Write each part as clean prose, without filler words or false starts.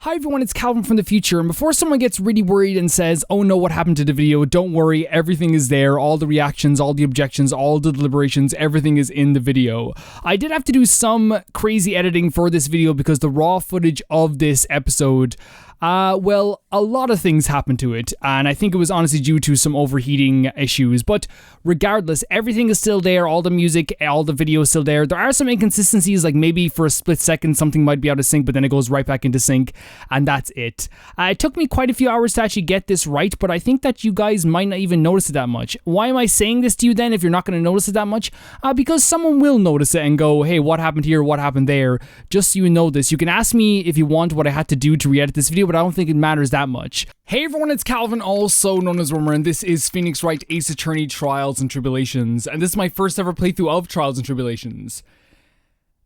Hi everyone, it's Calvin from the future, and before someone gets really worried and says, oh no, what happened to the video, don't worry, everything is there, all the reactions, all the objections, all the deliberations, everything is in the video. I did have to do some crazy editing for this video because the raw footage of this episode, well, a lot of things happened to it, and I think it was honestly due to some overheating issues, but regardless, everything is still there, all the music, all the video is still there. There are some inconsistencies, like maybe for a split second something might be out of sync, but then it goes right back into sync, and that's it. It took me quite a few hours to actually get this right, but I think that you guys might not even notice it that much. Why am I saying this to you then if you're not going to notice it that much? Because someone will notice it and go, hey, what happened here, what happened there, just so you know this. You can ask me if you want what I had to do to re-edit this video, but I don't think it matters that much. Hey everyone, it's Calvin, also known as Rumor, and this is Phoenix Wright Ace Attorney Trials and Tribulations, and this is my first ever playthrough of Trials and Tribulations.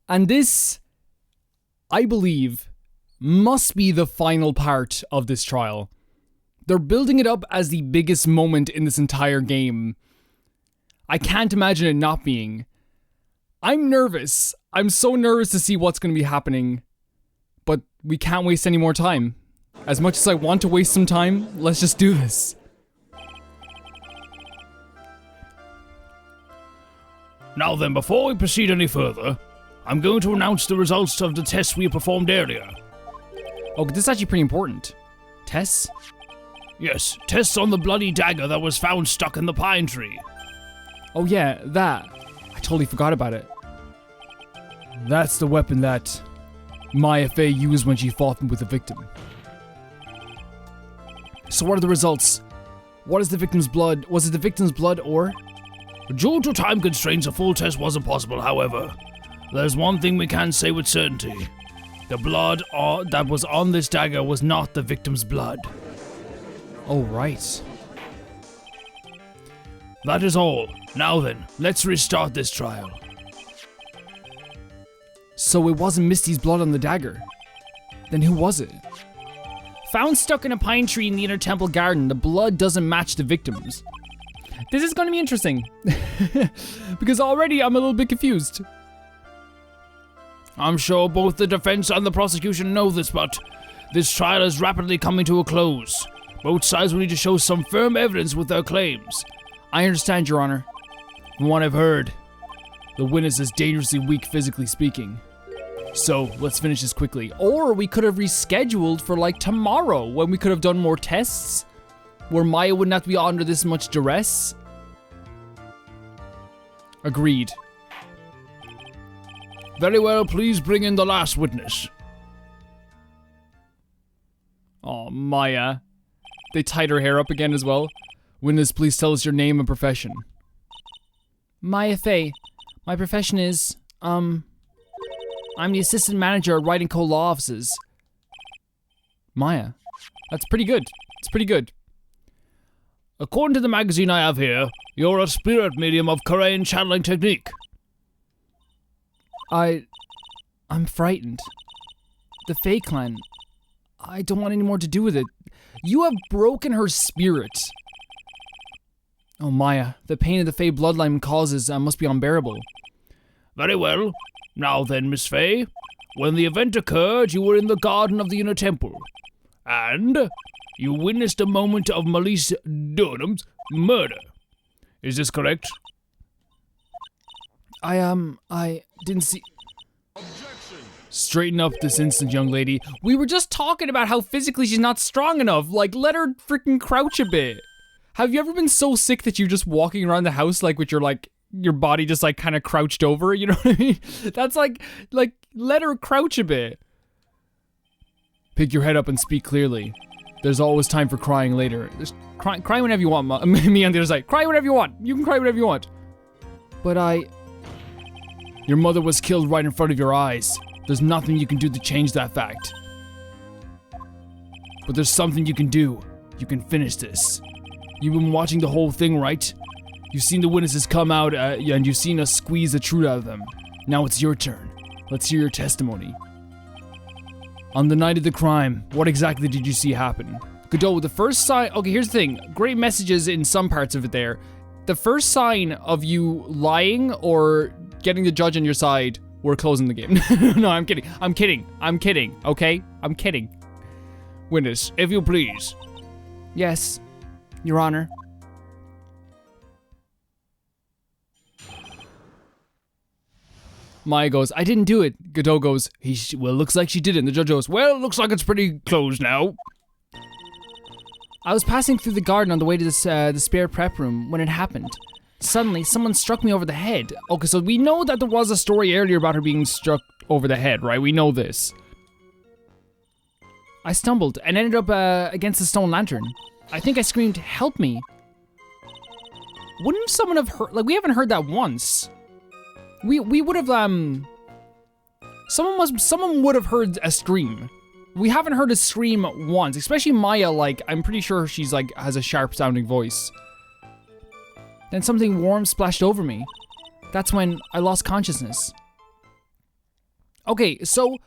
And this, I believe, must be the final part of this trial. They're building it up as the biggest moment in this entire game. I can't imagine it not being. I'm nervous. I'm so nervous to see what's going to be happening, but we can't waste any more time. As much as I want to waste some time, let's just do this. Now then, before we proceed any further, I'm going to announce the results of the tests we performed earlier. Oh, this is actually pretty important. Tests? Yes, tests on the bloody dagger that was found stuck in the pine tree. Oh yeah, that. I totally forgot about it. That's the weapon that Mia Faye used when she fought with the victim. So what are the results? What is the victim's blood? Was it the victim's blood or? Due to time constraints, a full test wasn't possible, however. There's one thing we can say with certainty. The blood that was on this dagger was not the victim's blood. Oh, right. That is all. Now then, let's restart this trial. So it wasn't Misty's blood on the dagger. Then who was it? Found stuck in a pine tree in the inner temple garden, the blood doesn't match the victim's. This is going to be interesting. Because already I'm a little bit confused. I'm sure both the defense and the prosecution know this, but this trial is rapidly coming to a close. Both sides will need to show some firm evidence with their claims. I understand, Your Honor. From what I've heard, the witness is dangerously weak physically speaking. So, let's finish this quickly. Or we could have rescheduled for like tomorrow when we could have done more tests. Where Maya wouldn't have to be under this much duress. Agreed. Very well, please bring in the last witness. Oh, Maya. They tied her hair up again as well. Witness, please tell us your name and profession. Mia Faye. My profession is, I'm the assistant manager at Wright & Co. Law Offices. Maya. That's pretty good. It's pretty good. According to the magazine I have here, you're a spirit medium of Korean channeling technique. I'm frightened. The Faye clan. I don't want any more to do with it. You have broken her spirit. Oh, Maya, the pain of the Faye bloodline causes must be unbearable. Very well. Now then, Miss Faye, when the event occurred, you were in the garden of the inner temple, and you witnessed a moment of Melissa Durham's murder. Is this correct? I didn't see... Objection. Straighten up this instant, young lady. We were just talking about how physically she's not strong enough. Like, let her freaking crouch a bit. Have you ever been so sick that you're just walking around the house like with your body just like kind of crouched over, you know what I mean? That's like let her crouch a bit. Pick your head up and speak clearly. There's always time for crying later. There's cry whenever you want, me on the other side. Cry whenever you want. You can cry whenever you want. But your mother was killed right in front of your eyes. There's nothing you can do to change that fact. But there's something you can do. You can finish this. You've been watching the whole thing, right? You've seen the witnesses come out and you've seen us squeeze the truth out of them. Now it's your turn. Let's hear your testimony. On the night of the crime, what exactly did you see happen? Godot, the first sign... Okay, here's the thing. Great messages in some parts of it there. The first sign of you lying or getting the judge on your side, we're closing the game. No, I'm kidding. I'm kidding. I'm kidding, okay? I'm kidding. Witness, if you please. Yes, Your Honor. Maya goes, I didn't do it. Godot goes, well, looks like she did it. And the judge goes, Well, looks like it's pretty close now. I was passing through the garden on the way to the spare prep room when it happened. Suddenly, someone struck me over the head. Okay, so we know that there was a story earlier about her being struck over the head, right? We know this. I stumbled and ended up against the stone lantern. I think I screamed, help me. Wouldn't someone have heard, like, we haven't heard that once. We would have, someone would have heard a scream. We haven't heard a scream once, especially Maya, like, I'm pretty sure she's, like, has a sharp sounding voice. Then something warm splashed over me. That's when I lost consciousness. Okay, so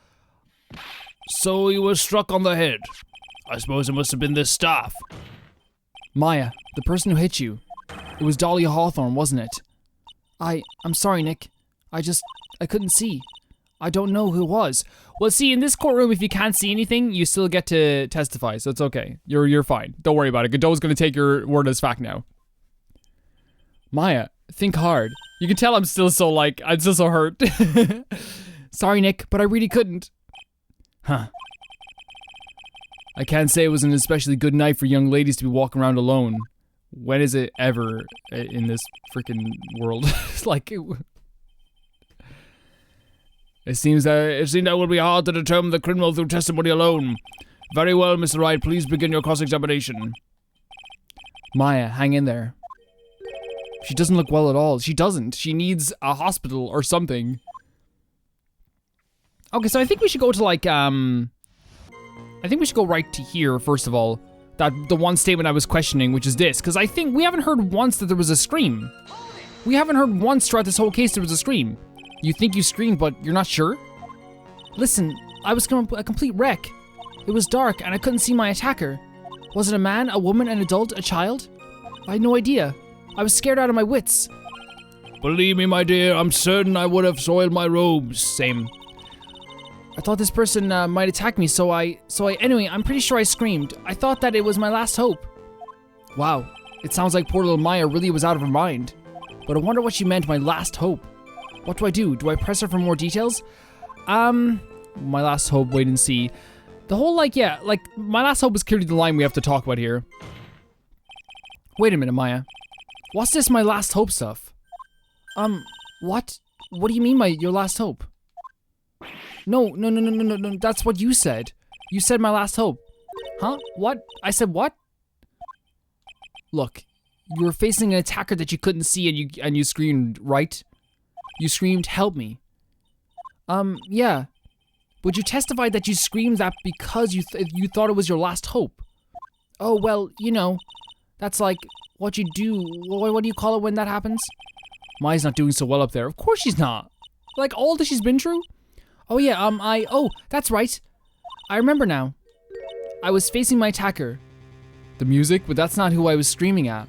you were struck on the head. I suppose it must have been this staff. Maya, the person who hit you. It was Dahlia Hawthorne, wasn't it? I'm sorry, Nick. I couldn't see. I don't know who it was. Well, see, in this courtroom, if you can't see anything, you still get to testify, so it's okay. You're fine. Don't worry about it. Godot's gonna take your word as fact now. Maya, think hard. You can tell I'm still so hurt. Sorry, Nick, but I really couldn't. Huh. I can't say it was an especially good night for young ladies to be walking around alone. When is it ever in this freaking world? It's like... It seems that it will be hard to determine the criminal through testimony alone. Very well, Mr. Wright, please begin your cross-examination. Maya, hang in there. She doesn't look well at all. She doesn't. She needs a hospital or something. Okay, so I think we should go to, like, I think we should go right to here, first of all. The one statement I was questioning, which is this. Because I think we haven't heard once that there was a scream. We haven't heard once throughout this whole case there was a scream. You think you screamed, but you're not sure? Listen, I was a complete wreck. It was dark, and I couldn't see my attacker. Was it a man, a woman, an adult, a child? I had no idea. I was scared out of my wits. Believe me, my dear, I'm certain I would have soiled my robes. Same. I thought this person might attack me, anyway, I'm pretty sure I screamed. I thought that it was my last hope. Wow, it sounds like poor little Maya really was out of her mind. But I wonder what she meant, my last hope. What do? Do I press her for more details? My last hope, wait and see. The whole, my last hope is clearly the line we have to talk about here. Wait a minute, Maya. What's this my last hope stuff? What? What do you mean your last hope? No, that's what you said. You said my last hope. Huh? What? I said what? Look, you were facing an attacker that you couldn't see and you screamed, right? You screamed, help me. Yeah. Would you testify that you screamed that because you thought it was your last hope? Oh, well, you know, that's like what you do. What do you call it when that happens? Maya's not doing so well up there. Of course she's not. Like, all that she's been through? Oh, yeah, oh, that's right. I remember now. I was facing my attacker. The music? But that's not who I was screaming at.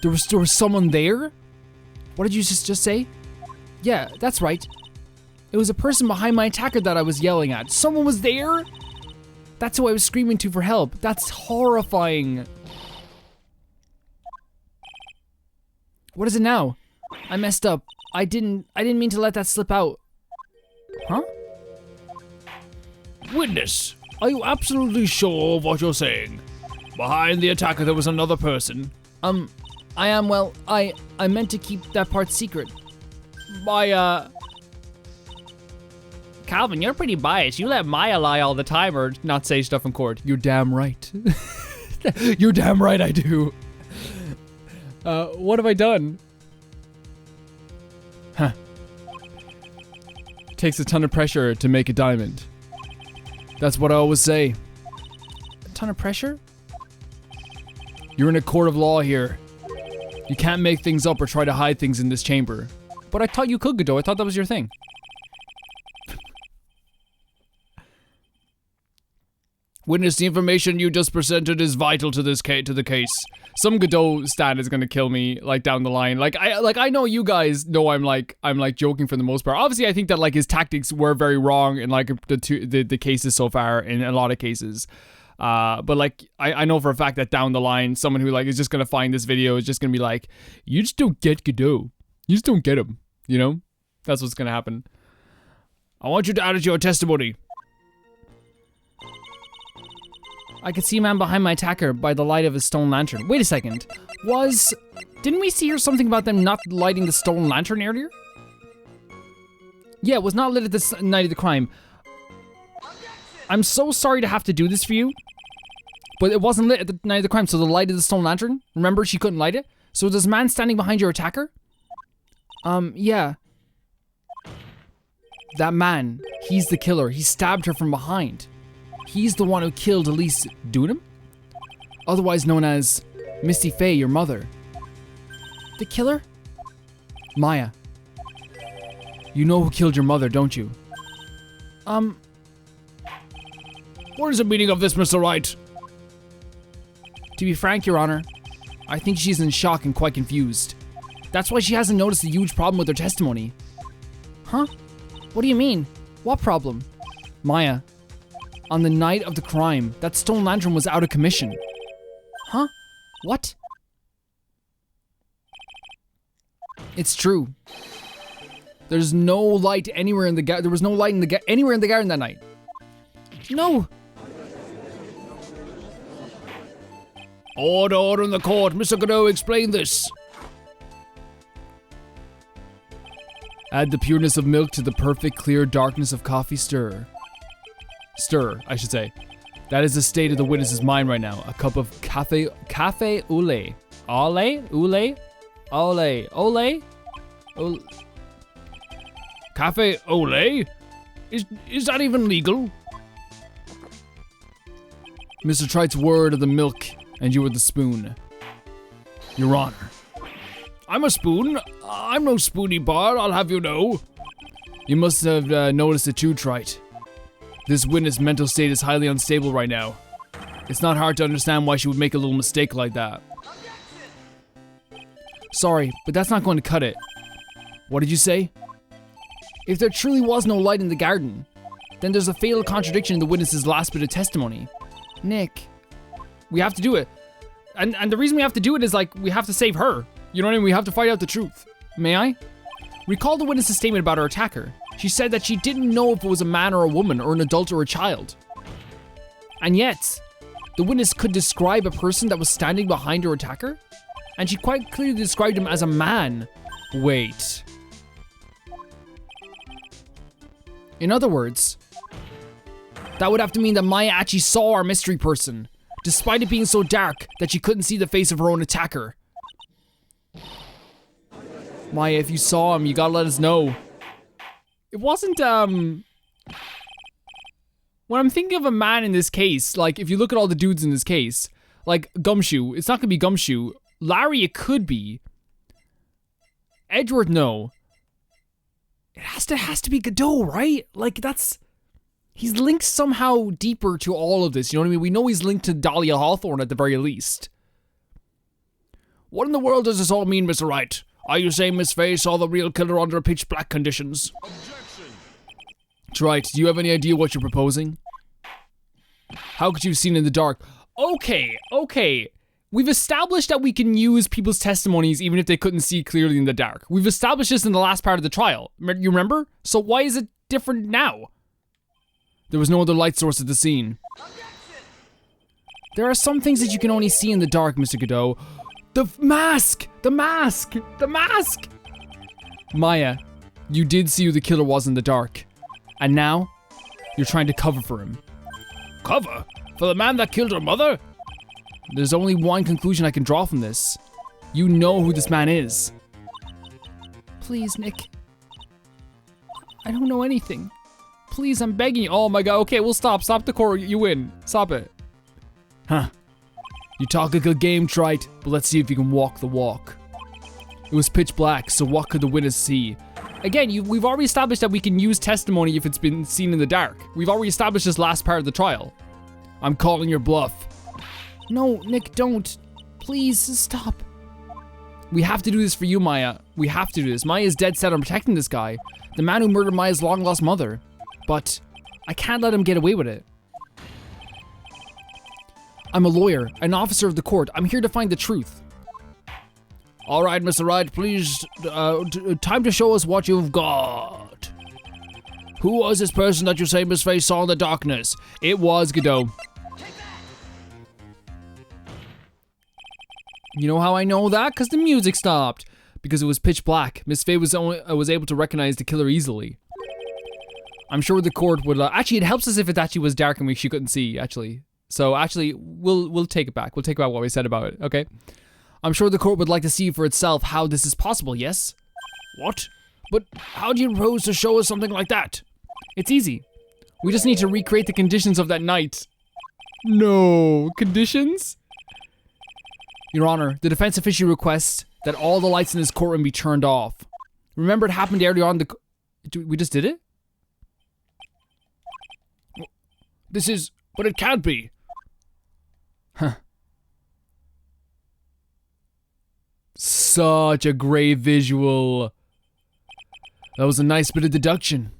There was someone there? What did you just say? Yeah, that's right. It was a person behind my attacker that I was yelling at. Someone was there? That's who I was screaming to for help. That's horrifying. What is it now? I messed up. I didn't mean to let that slip out. Huh? Witness, are you absolutely sure of what you're saying? Behind the attacker there was another person. I am, well, I meant to keep that part secret. Calvin, you're pretty biased. You let Maya lie all the time or not say stuff in court. You're damn right. You're damn right I do. What have I done? Huh. Takes a ton of pressure to make a diamond. That's what I always say. A ton of pressure? You're in a court of law here. You can't make things up or try to hide things in this chamber. But I thought you could, Godot. I thought that was your thing. Witness, the information you just presented is vital to this to the case. Some Godot stan is gonna kill me, like, down the line. I know you guys know I'm joking for the most part. Obviously, I think that, like, his tactics were very wrong in, like, the cases so far, in a lot of cases. But like, I know for a fact that down the line, someone who like is just gonna find this video is just gonna be like, you just don't get Godot. You just don't get him. You know? That's what's gonna happen. I want you to add it to your testimony. I could see a man behind my attacker by the light of his stone lantern. Wait a second. Didn't we see something about them not lighting the stone lantern earlier? Yeah, it was not lit at the night of the crime. I'm so sorry to have to do this for you, but it wasn't lit at the night of the crime, so the light of the stone lantern, remember, she couldn't light it? So there's a man standing behind your attacker? Yeah. That man, he's the killer. He stabbed her from behind. He's the one who killed Elise Dunham? Otherwise known as Mia Faye, your mother. The killer? Maya. You know who killed your mother, don't you? What is the meaning of this, Mr. Wright? To be frank, Your Honor, I think she's in shock and quite confused. That's why she hasn't noticed the huge problem with her testimony. Huh? What do you mean? What problem? Maya, on the night of the crime, that stone lantern was out of commission. Huh? What? It's true. There's no light anywhere in the garden. There was no light anywhere in the garden that night. No. Order in the court. Mr. Godot, explain this. Add the pureness of milk to the perfect clear darkness of coffee. Stir, I should say. That is the state of the witness's mind right now. A cup of cafe au lait. Cafe au lait? Is that even legal? Mr. Tright's word of the milk, and you were the spoon. Your Honor. I'm a spoon. I'm no spoony bar, I'll have you know. You must have noticed it too, Tright. This witness' mental state is highly unstable right now. It's not hard to understand why she would make a little mistake like that. Sorry, but that's not going to cut it. What did you say? If there truly was no light in the garden, then there's a fatal contradiction in the witness's last bit of testimony. Nick, we have to do it. And the reason we have to do it is like, we have to save her. You know what I mean? We have to find out the truth. May I? Recall the witness's statement about her attacker. She said that she didn't know if it was a man or a woman or an adult or a child. And yet, the witness could describe a person that was standing behind her attacker? And she quite clearly described him as a man. Wait. In other words, that would have to mean that Maya actually saw our mystery person, despite it being so dark that she couldn't see the face of her own attacker. Maya, if you saw him, you gotta let us know. It wasn't, when I'm thinking of a man in this case, like, if you look at all the dudes in this case, like, Gumshoe, it's not gonna be Gumshoe. Larry, it could be. Edward, no. It has to be Godot, right? Like, he's linked somehow deeper to all of this, you know what I mean? We know he's linked to Dahlia Hawthorne at the very least. What in the world does this all mean, Mr. Wright? Are you saying Miss Faye saw the real killer under pitch black conditions? Objection! Right, do you have any idea what you're proposing? How could you have seen in the dark? Okay. We've established that we can use people's testimonies even if they couldn't see clearly in the dark. We've established this in the last part of the trial. You remember? So why is it different now? There was no other light source at the scene. There are some things that you can only see in the dark, Mr. Godot. The mask! Maya, you did see who the killer was in the dark. And now, you're trying to cover for him. Cover? For the man that killed her mother? There's only one conclusion I can draw from this. You know who this man is. Please, Nick. I don't know anything. Please, I'm begging you. Oh my god, okay, we'll stop. Stop the court. You win. Stop it. Huh. You talk a good game, Trite, but let's see if you can walk the walk. It was pitch black, so what could the witness see? Again, we've already established that we can use testimony if it's been seen in the dark. We've already established this last part of the trial. I'm calling your bluff. No, Nick, don't. Please, stop. We have to do this for you, Maya. We have to do this. Maya is dead set on protecting this guy, the man who murdered Maya's long-lost mother. But I can't let him get away with it. I'm a lawyer, an officer of the court. I'm here to find the truth. All right, Mr. Wright, please, time to show us what you've got. Who was this person that you say Miss Faye saw in the darkness? It was Godot. You know how I know that? Because the music stopped. Because it was pitch black. Miss Faye was able to recognize the killer easily. I'm sure the court would... actually, it helps us if it actually was dark and she couldn't see, actually. So, actually, we'll take it back. We'll take back what we said about it, okay? I'm sure the court would like to see for itself how this is possible, yes? What? But how do you propose to show us something like that? It's easy. We just need to recreate the conditions of that night. No. Conditions? Your Honor, the defense officially requests that all the lights in this courtroom be turned off. Remember it happened earlier on we just did it? But it can't be. Huh. Such a great visual. That was a nice bit of deduction.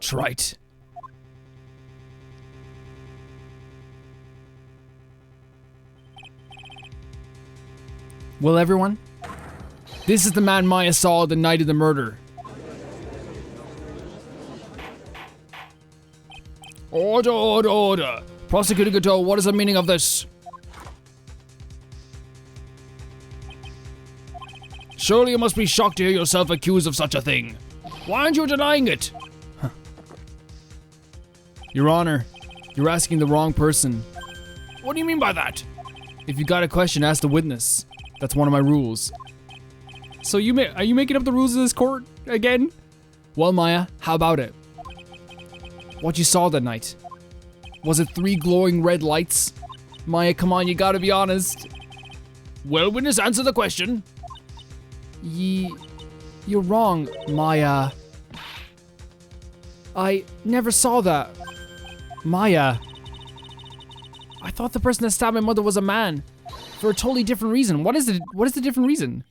Trite. Well, everyone, this is the man Maya saw the night of the murder. Order, order, order. Prosecutor Godot, what is the meaning of this? Surely you must be shocked to hear yourself accused of such a thing. Why aren't you denying it? Huh. Your Honor, you're asking the wrong person. What do you mean by that? If you got a question, ask the witness. That's one of my rules. So are you making up the rules of this court again? Well, Maya, how about it? What you saw that night? Was it 3 glowing red lights? Maya, come on, you gotta be honest. Well, witness, answer the question. You're wrong, Maya. I never saw that. Maya. I thought the person that stabbed my mother was a man. For a totally different reason. What is the different reason?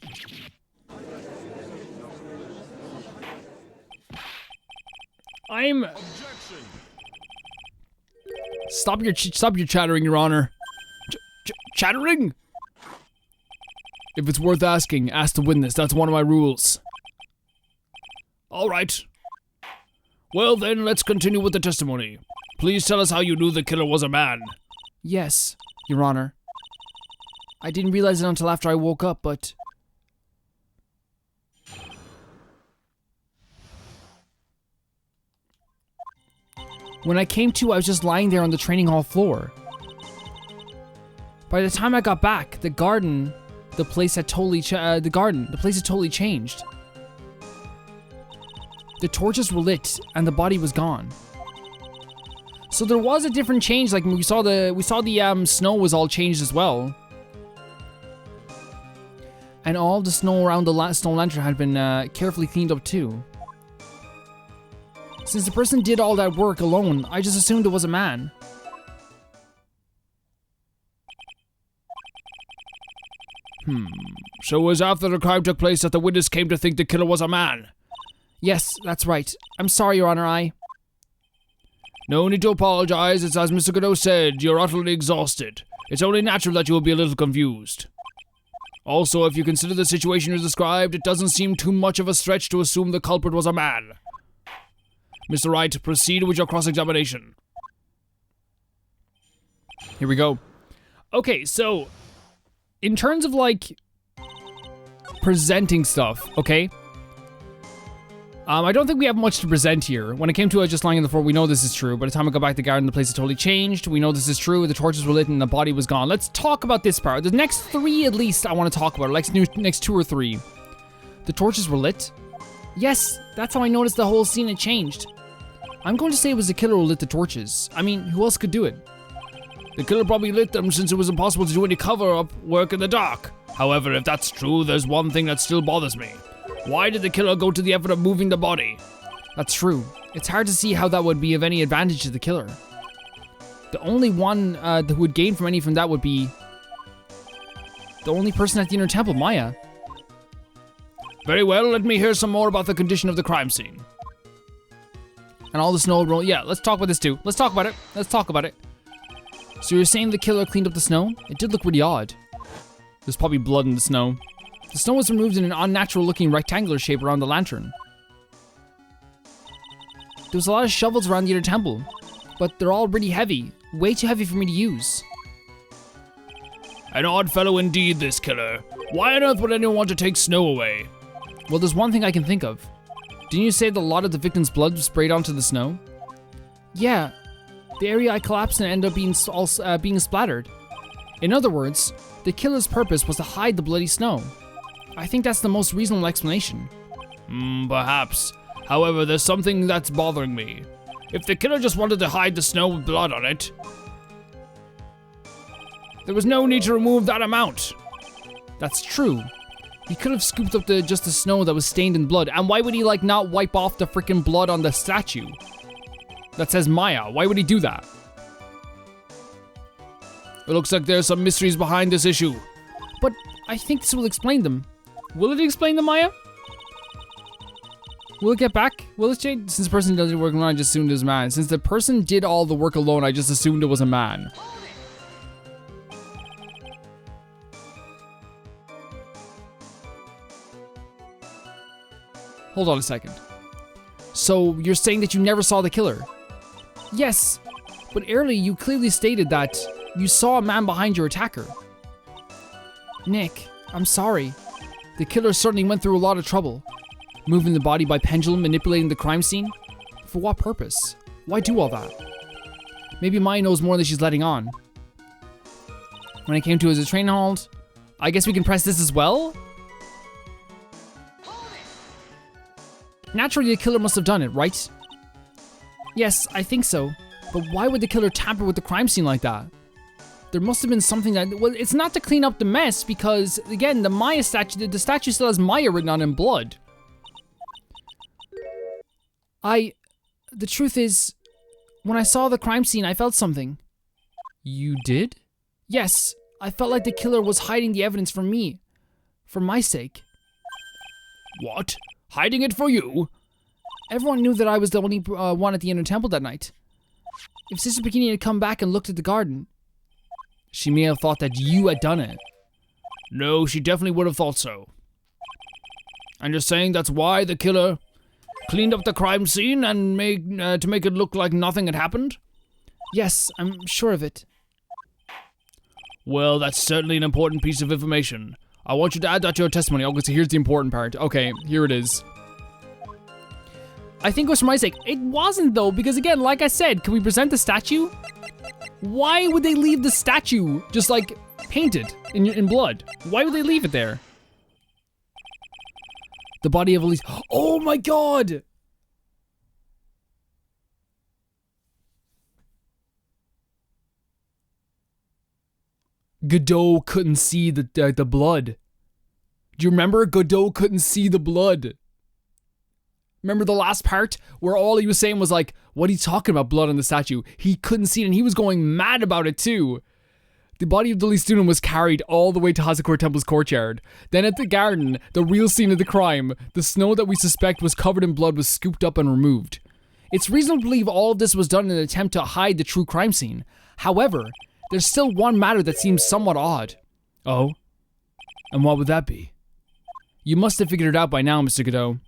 Objection. Stop your chattering, Your Honor. Chattering? If it's worth asking, ask the witness. That's one of my rules. All right. Well then, let's continue with the testimony. Please tell us how you knew the killer was a man. Yes, Your Honor. I didn't realize it until after I woke up, but... When I came to, I was just lying there on the training hall floor. By the time I got back, the place had totally changed. The torches were lit, and the body was gone. So there was a different change, like we saw the snow was all changed as well. And all the snow around the stone lantern had been carefully cleaned up too. Since the person did all that work alone, I just assumed it was a man. So it was after the crime took place that the witness came to think the killer was a man? Yes, that's right. I'm sorry, Your Honor, No need to apologize. It's as Mr. Godot said, you're utterly exhausted. It's only natural that you will be a little confused. Also, if you consider the situation you described, it doesn't seem too much of a stretch to assume the culprit was a man. Mr. Wright, proceed with your cross-examination. Here we go. Okay, so in terms of like presenting stuff, okay? I don't think we have much to present here. When it came to us just lying on the floor, we know this is true. By the time I got back to the garden, the place had totally changed. We know this is true. The torches were lit and the body was gone. Let's talk about this part. The next 3 at least I want to talk about. Next 2 or 3. The torches were lit? Yes, that's how I noticed the whole scene had changed. I'm going to say it was the killer who lit the torches. I mean, who else could do it? The killer probably lit them since it was impossible to do any cover-up work in the dark. However, if that's true, there's one thing that still bothers me. Why did the killer go to the effort of moving the body? That's true. It's hard to see how that would be of any advantage to the killer. The only one who would gain from any from that would be the only person at the inner temple, Maya. Very well, let me hear some more about the condition of the crime scene. And all the snow roll. Yeah, let's talk about this too. Let's talk about it. So you're saying the killer cleaned up the snow? It did look really odd. There's probably blood in the snow. The snow was removed in an unnatural looking rectangular shape around the lantern. There was a lot of shovels around the inner temple, but they're all really heavy. Way too heavy for me to use. An odd fellow indeed, this killer. Why on earth would anyone want to take snow away? Well, there's one thing I can think of. Didn't you say that a lot of the victim's blood was sprayed onto the snow? Yeah. The area I collapsed in ended up being splattered. In other words, the killer's purpose was to hide the bloody snow. I think that's the most reasonable explanation. Perhaps. However, there's something that's bothering me. If the killer just wanted to hide the snow with blood on it, there was no need to remove that amount. That's true. He could have scooped up just the snow that was stained in blood. And why would he not wipe off the freaking blood on the statue that says Maya? Why would he do that? It looks like there's some mysteries behind this issue. But I think this will explain them. Will it explain them, Maya? Will it get back? Will it change? Since the person does the work alone, I just assumed it was a man. Since the person did all the work alone, I just assumed it was a man. Hold on a second. So you're saying that you never saw the killer? Yes, but earlier you clearly stated that you saw a man behind your attacker. Nick, I'm sorry. The killer certainly went through a lot of trouble. Moving the body by pendulum, manipulating the crime scene? For what purpose? Why do all that? Maybe Maya knows more than she's letting on. When it came to his train halt, I guess we can press this as well? Naturally, the killer must have done it, right? Yes, I think so. But why would the killer tamper with the crime scene like that? There must have been something that... Well, it's not to clean up the mess because, again, the Maya statue... The statue still has Maya written on in blood. The truth is, when I saw the crime scene, I felt something. You did? Yes, I felt like the killer was hiding the evidence from me. For my sake. What? Hiding it for you? Everyone knew that I was the only one at the inner temple that night. If Sister Bikini had come back and looked at the garden, she may have thought that you had done it. No, she definitely would have thought so. And you're saying that's why the killer cleaned up the crime scene and to make it look like nothing had happened? Yes, I'm sure of it. Well, that's certainly an important piece of information. I want you to add that to your testimony. Okay, so here's the important part. Okay, here it is. I think it was for my sake. It wasn't though, because again, like I said, can we present the statue? Why would they leave the statue just painted in blood? Why would they leave it there? The body of Elise. Oh my god! Godot couldn't see the blood. Do you remember? Godot couldn't see the blood. Remember the last part where all he was saying was what are you talking about, blood on the statue? He couldn't see it and he was going mad about it too. The body of Lily Student was carried all the way to Hazakor Temple's courtyard. Then at the garden, the real scene of the crime, the snow that we suspect was covered in blood was scooped up and removed. It's reasonable to believe all of this was done in an attempt to hide the true crime scene. However, there's still one matter that seems somewhat odd. Oh? And what would that be? You must have figured it out by now, Mr. Godot.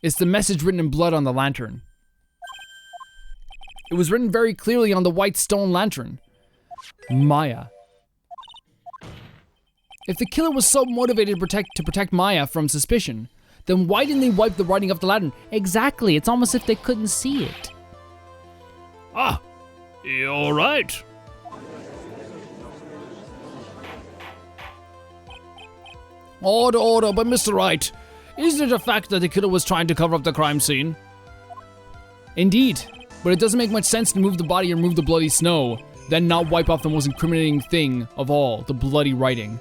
It's the message written in blood on the lantern. It was written very clearly on the white stone lantern. Maya. If the killer was so motivated to protect Maya from suspicion, then why didn't they wipe the writing off the lantern? Exactly, it's almost as if they couldn't see it. Ah, you're right. Order, but Mr. Wright, isn't it a fact that the killer was trying to cover up the crime scene? Indeed, but it doesn't make much sense to move the body and remove the bloody snow, then not wipe off the most incriminating thing of all, the bloody writing.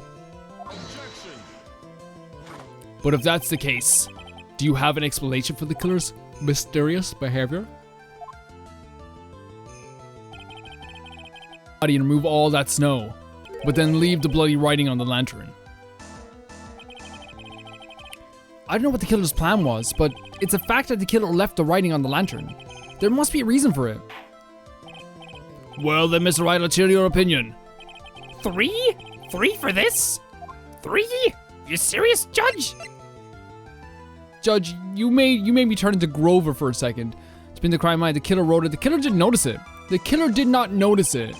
Objection. But if that's the case, do you have an explanation for the killer's mysterious behavior? Body and remove all that snow, but then leave the bloody writing on the lantern. I don't know what the killer's plan was, but it's a fact that the killer left the writing on the lantern. There must be a reason for it. Well then, Mr. Wright, let's hear your opinion. 3? 3 for this? 3? You serious, Judge? Judge, you made me turn into Grover for a second. It's been the crime line. The killer wrote it. The killer didn't notice it. The killer did not notice it.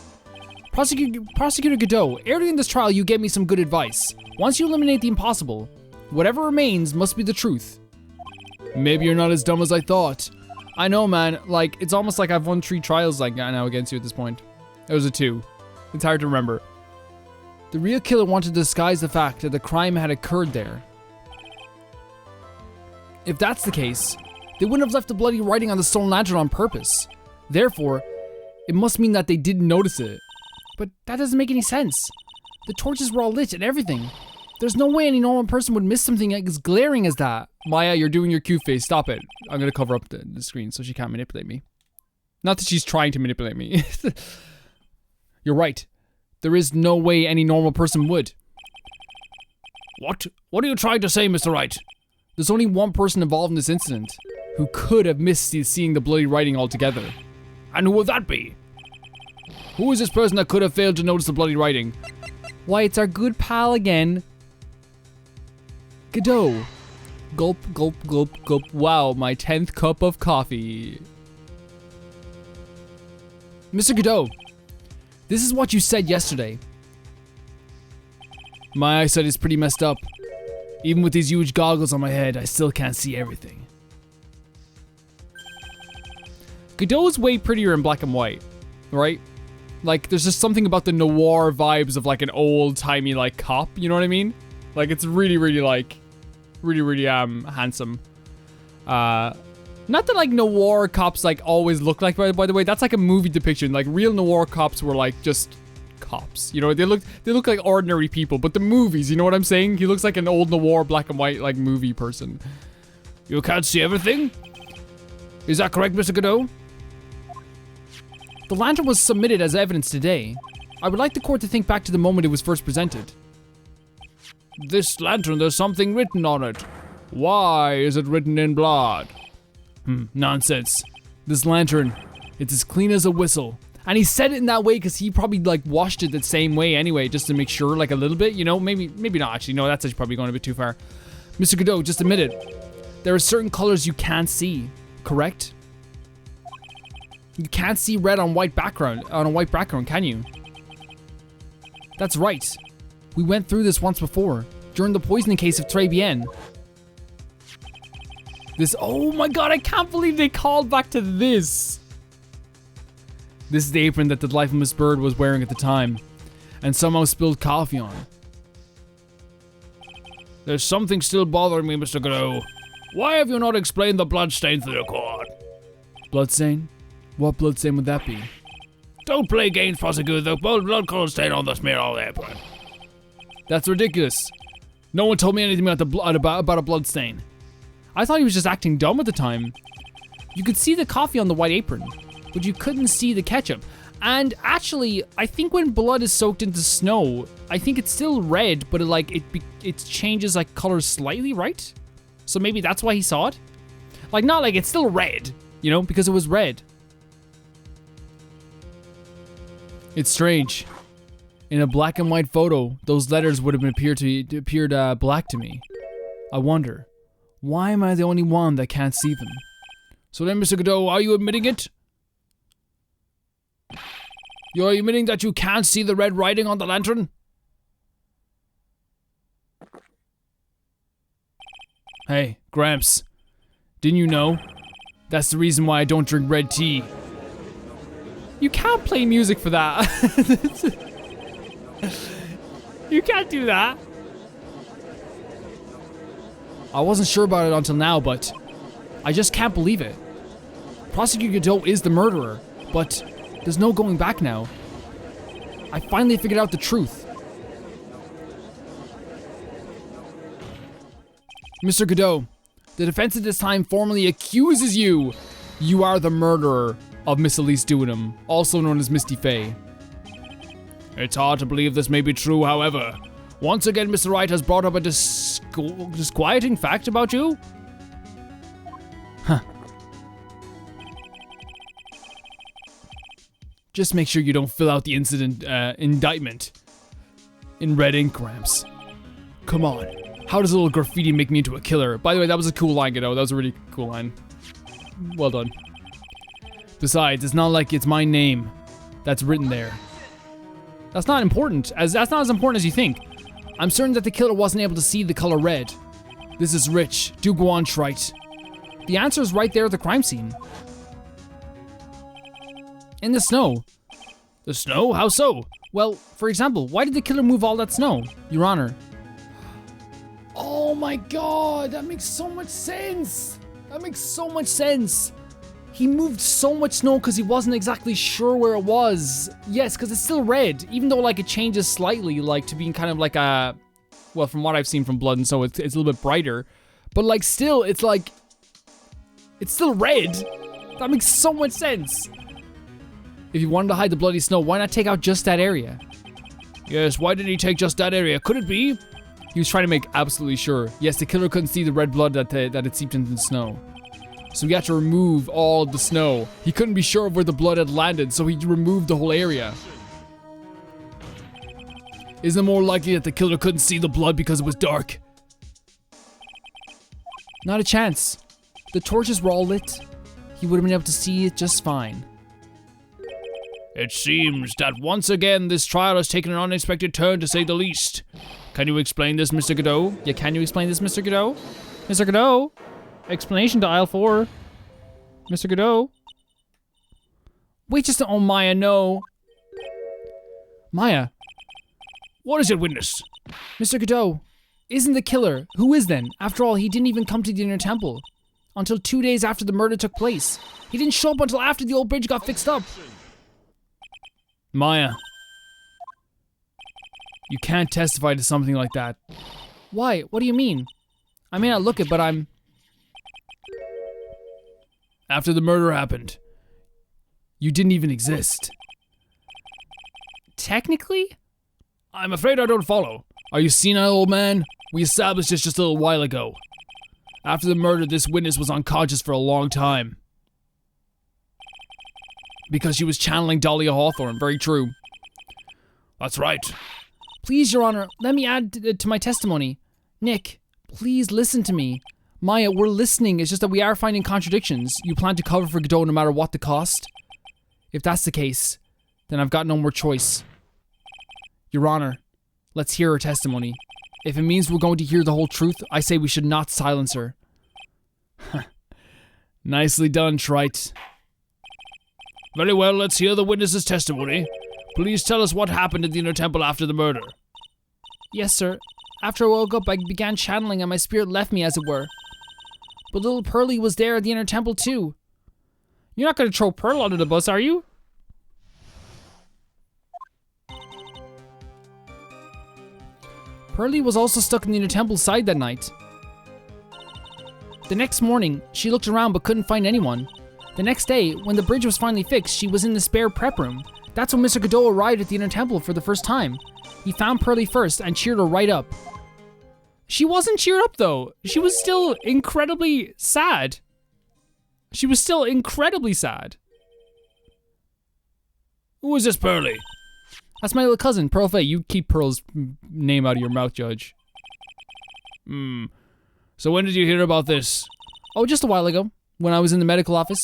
Prosecutor Godot, earlier in this trial you gave me some good advice. Once you eliminate the impossible, whatever remains must be the truth. Maybe you're not as dumb as I thought. I know, man. Like, it's almost like I've won 3 trials like now against you at this point. It was a 2. It's hard to remember. The real killer wanted to disguise the fact that the crime had occurred there. If that's the case, they wouldn't have left the bloody writing on the stone lantern on purpose. Therefore, it must mean that they didn't notice it. But that doesn't make any sense. The torches were all lit and everything. There's no way any normal person would miss something as glaring as that. Maya, you're doing your cute face. Stop it. I'm gonna cover up the screen so she can't manipulate me. Not that she's trying to manipulate me. You're right. There is no way any normal person would. What? What are you trying to say, Mr. Wright? There's only one person involved in this incident who could have missed seeing the bloody writing altogether. And who would that be? Who is this person that could have failed to notice the bloody writing? Why, it's our good pal again. Godot. Gulp, gulp, gulp, gulp. Wow, my 10th cup of coffee. Mr. Godot, this is what you said yesterday. My eyesight is pretty messed up. Even with these huge goggles on my head, I still can't see everything. Godot is way prettier in black and white, right? Like, there's just something about the noir vibes of like an old-timey like cop, you know what I mean? Like, it's really, really like, really handsome. Not that like noir cops like always look like, by the way, that's like a movie depiction. Like, real noir cops were like just cops, you know? They look like ordinary people, but the movies, you know what I'm saying? He looks like an old noir black and white like movie person. You can't see everything? Is that correct, Mr. Godot? The lantern was submitted as evidence today. I would like the court to think back to the moment it was first presented. This lantern, there's something written on it. Why is it written in blood? Nonsense. This lantern, it's as clean as a whistle. And he said it in that way because he probably like washed it the same way anyway, just to make sure, like a little bit, you know? Maybe not actually. No, that's actually probably going a bit too far. Mr. Godot, just admit it. There are certain colors you can't see, correct? You can't see red on a white background, can you? That's right. We went through this once before, during the poisoning case of Tribulations. Oh my god, I can't believe they called back to this. This is the apron that the life of Miss Bird was wearing at the time, and somehow spilled coffee on. There's something still bothering me, Mr. Godot. Why have you not explained the bloodstain to the court? Bloodstain? What bloodstain would that be? Don't play games, prosecutor. The blood color stain on the smear on the apron. That's ridiculous. No one told me anything about a bloodstain. I thought he was just acting dumb at the time. You could see the coffee on the white apron, but you couldn't see the ketchup. And actually, I think when blood is soaked into snow, I think it's still red, but it changes like color slightly, right? So maybe that's why he saw it. Like, not like it's still red, you know, because it was red. It's strange. In a black and white photo, those letters would have appeared black to me. I wonder, why am I the only one that can't see them? So then, Mr. Godot, are you admitting it? You're admitting that you can't see the red writing on the lantern? Hey, Gramps, didn't you know? That's the reason why I don't drink red tea. You can't play music for that. You can't do that. I wasn't sure about it until now, but I just can't believe it. Prosecutor Godot is the murderer, but there's no going back now. I finally figured out the truth. Mr. Godot, the defense at this time formally accuses you. You are the murderer of Miss Elise Doodham, also known as Misty Faye. It's hard to believe this may be true, however. Once again, Mr. Wright has brought up a disquieting fact about you. Huh. Just make sure you don't fill out the incident indictment in red ink, Gramps. Come on. How does a little graffiti make me into a killer? By the way, that was a cool line, Godot. That was a really cool line. Well done. Besides, it's not like it's my name that's written there. That's not important. That's not as important as you think. I'm certain that the killer wasn't able to see the color red. This is rich. Do go on, Wright. The answer is right there at the crime scene. In the snow. The snow? How so? Well, for example, why did the killer move all that snow, Your Honor? Oh my god, that makes so much sense. That makes so much sense. He moved so much snow because he wasn't exactly sure where it was. Yes, because it's still red, even though like it changes slightly, like to being kind of like a, well, from what I've seen from Blood and Snow, it's a little bit brighter, but like still, it's like, it's still red. That makes so much sense. If you wanted to hide the bloody snow, why not take out just that area? Yes, why did he take just that area? Could it be? He was trying to make absolutely sure. Yes, the killer couldn't see the red blood that had seeped into the snow. So he had to remove all of the snow. He couldn't be sure of where the blood had landed, so he removed the whole area. Isn't it more likely that the killer couldn't see the blood because it was dark? Not a chance. The torches were all lit. He would have been able to see it just fine. It seems that once again this trial has taken an unexpected turn, to say the least. Can you explain this, Mr. Godot? Yeah, can you explain this, Mr. Godot? Mr. Godot? Explanation to aisle 4. Mr. Godot? Wait just a- oh, Maya, no. Maya. What is it, witness? Mr. Godot, isn't the killer? Who is then? After all, he didn't even come to the inner temple until 2 days after the murder took place. He didn't show up until after the old bridge got fixed up. Maya. You can't testify to something like that. Why? What do you mean? I may not look it, but I'm... After the murder happened, you didn't even exist. Technically? I'm afraid I don't follow. Are you senile, old man? We established this just a little while ago. After the murder, this witness was unconscious for a long time. Because she was channeling Dahlia Hawthorne. Very true. That's right. Please, Your Honor, let me add to my testimony. Nick, please listen to me. Maya, we're listening. It's just that we are finding contradictions. You plan to cover for Godot no matter what the cost? If that's the case, then I've got no more choice. Your Honor, let's hear her testimony. If it means we're going to hear the whole truth, I say we should not silence her. Nicely done, Wright. Very well, let's hear the witness's testimony. Please tell us what happened in the inner temple after the murder. Yes, sir. After I woke up, I began channeling and my spirit left me, as it were. But little Pearlie was there at the inner temple, too. You're not going to throw Pearl under the bus, are you? Pearlie was also stuck in the inner temple side that night. The next morning, she looked around but couldn't find anyone. The next day, when the bridge was finally fixed, she was in the spare prep room. That's when Mr. Godot arrived at the inner temple for the first time. He found Pearlie first and cheered her right up. She wasn't cheered up though. She was still incredibly sad. She was still incredibly sad. Who is this Pearlie? That's my little cousin, Pearl Faye. You keep Pearl's name out of your mouth, Judge. So when did you hear about this? Oh, just a while ago, when I was in the medical office.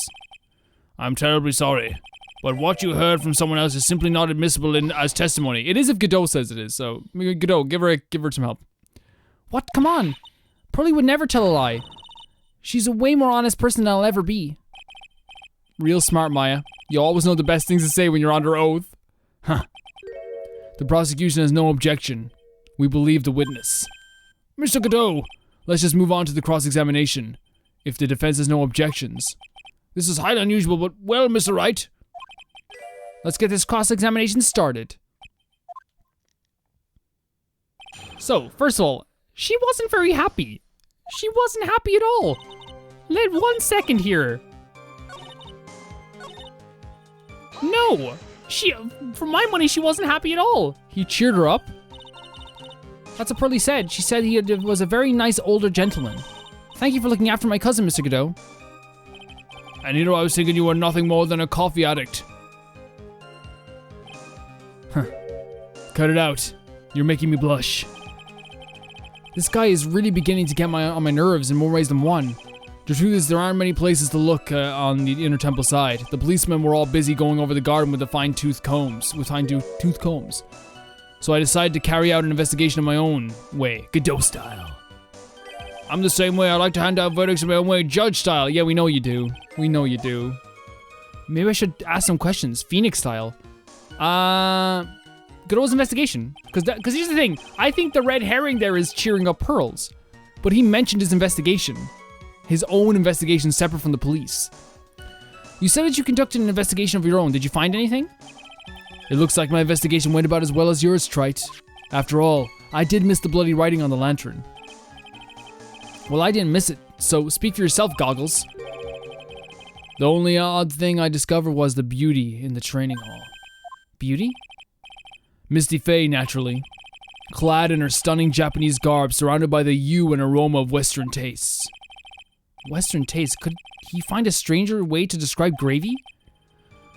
I'm terribly sorry, but what you heard from someone else is simply not admissible as testimony. It is if Godot says it is, so Godot, give her some help. What? Come on. Pearlie would never tell a lie. She's a way more honest person than I'll ever be. Real smart, Maya. You always know the best things to say when you're under oath. Huh. The prosecution has no objection. We believe the witness. Mr. Godot, let's just move on to the cross-examination, if the defense has no objections. This is highly unusual, but well, Mr. Wright. Let's get this cross-examination started. So, first of all, she wasn't very happy. She wasn't happy at all. Let 1 second here. No, for my money, she wasn't happy at all. He cheered her up. That's what Pearlie said. She said he was a very nice older gentleman. Thank you for looking after my cousin, Mr. Godot. And I was thinking you were nothing more than a coffee addict. Cut it out. You're making me blush. This guy is really beginning to get on my nerves in more ways than one. The truth is, there aren't many places to look on the inner temple side. The policemen were all busy going over the garden with the fine-tooth combs. So I decided to carry out an investigation of my own way, Godot style. I'm the same way. I like to hand out verdicts in my own way, judge style. Yeah, we know you do. We know you do. Maybe I should ask some questions, Phoenix style. Godot's investigation. Because here's the thing. I think the red herring there is cheering up Pearls. But he mentioned his investigation. His own investigation separate from the police. You said that you conducted an investigation of your own. Did you find anything? It looks like my investigation went about as well as yours, Trite. After all, I did miss the bloody writing on the lantern. Well, I didn't miss it, so speak for yourself, Goggles. The only odd thing I discovered was the beauty in the training hall. Beauty? Misty Faye, naturally. Clad in her stunning Japanese garb, surrounded by the hue and aroma of Western tastes. Western tastes? Could he find a stranger way to describe gravy?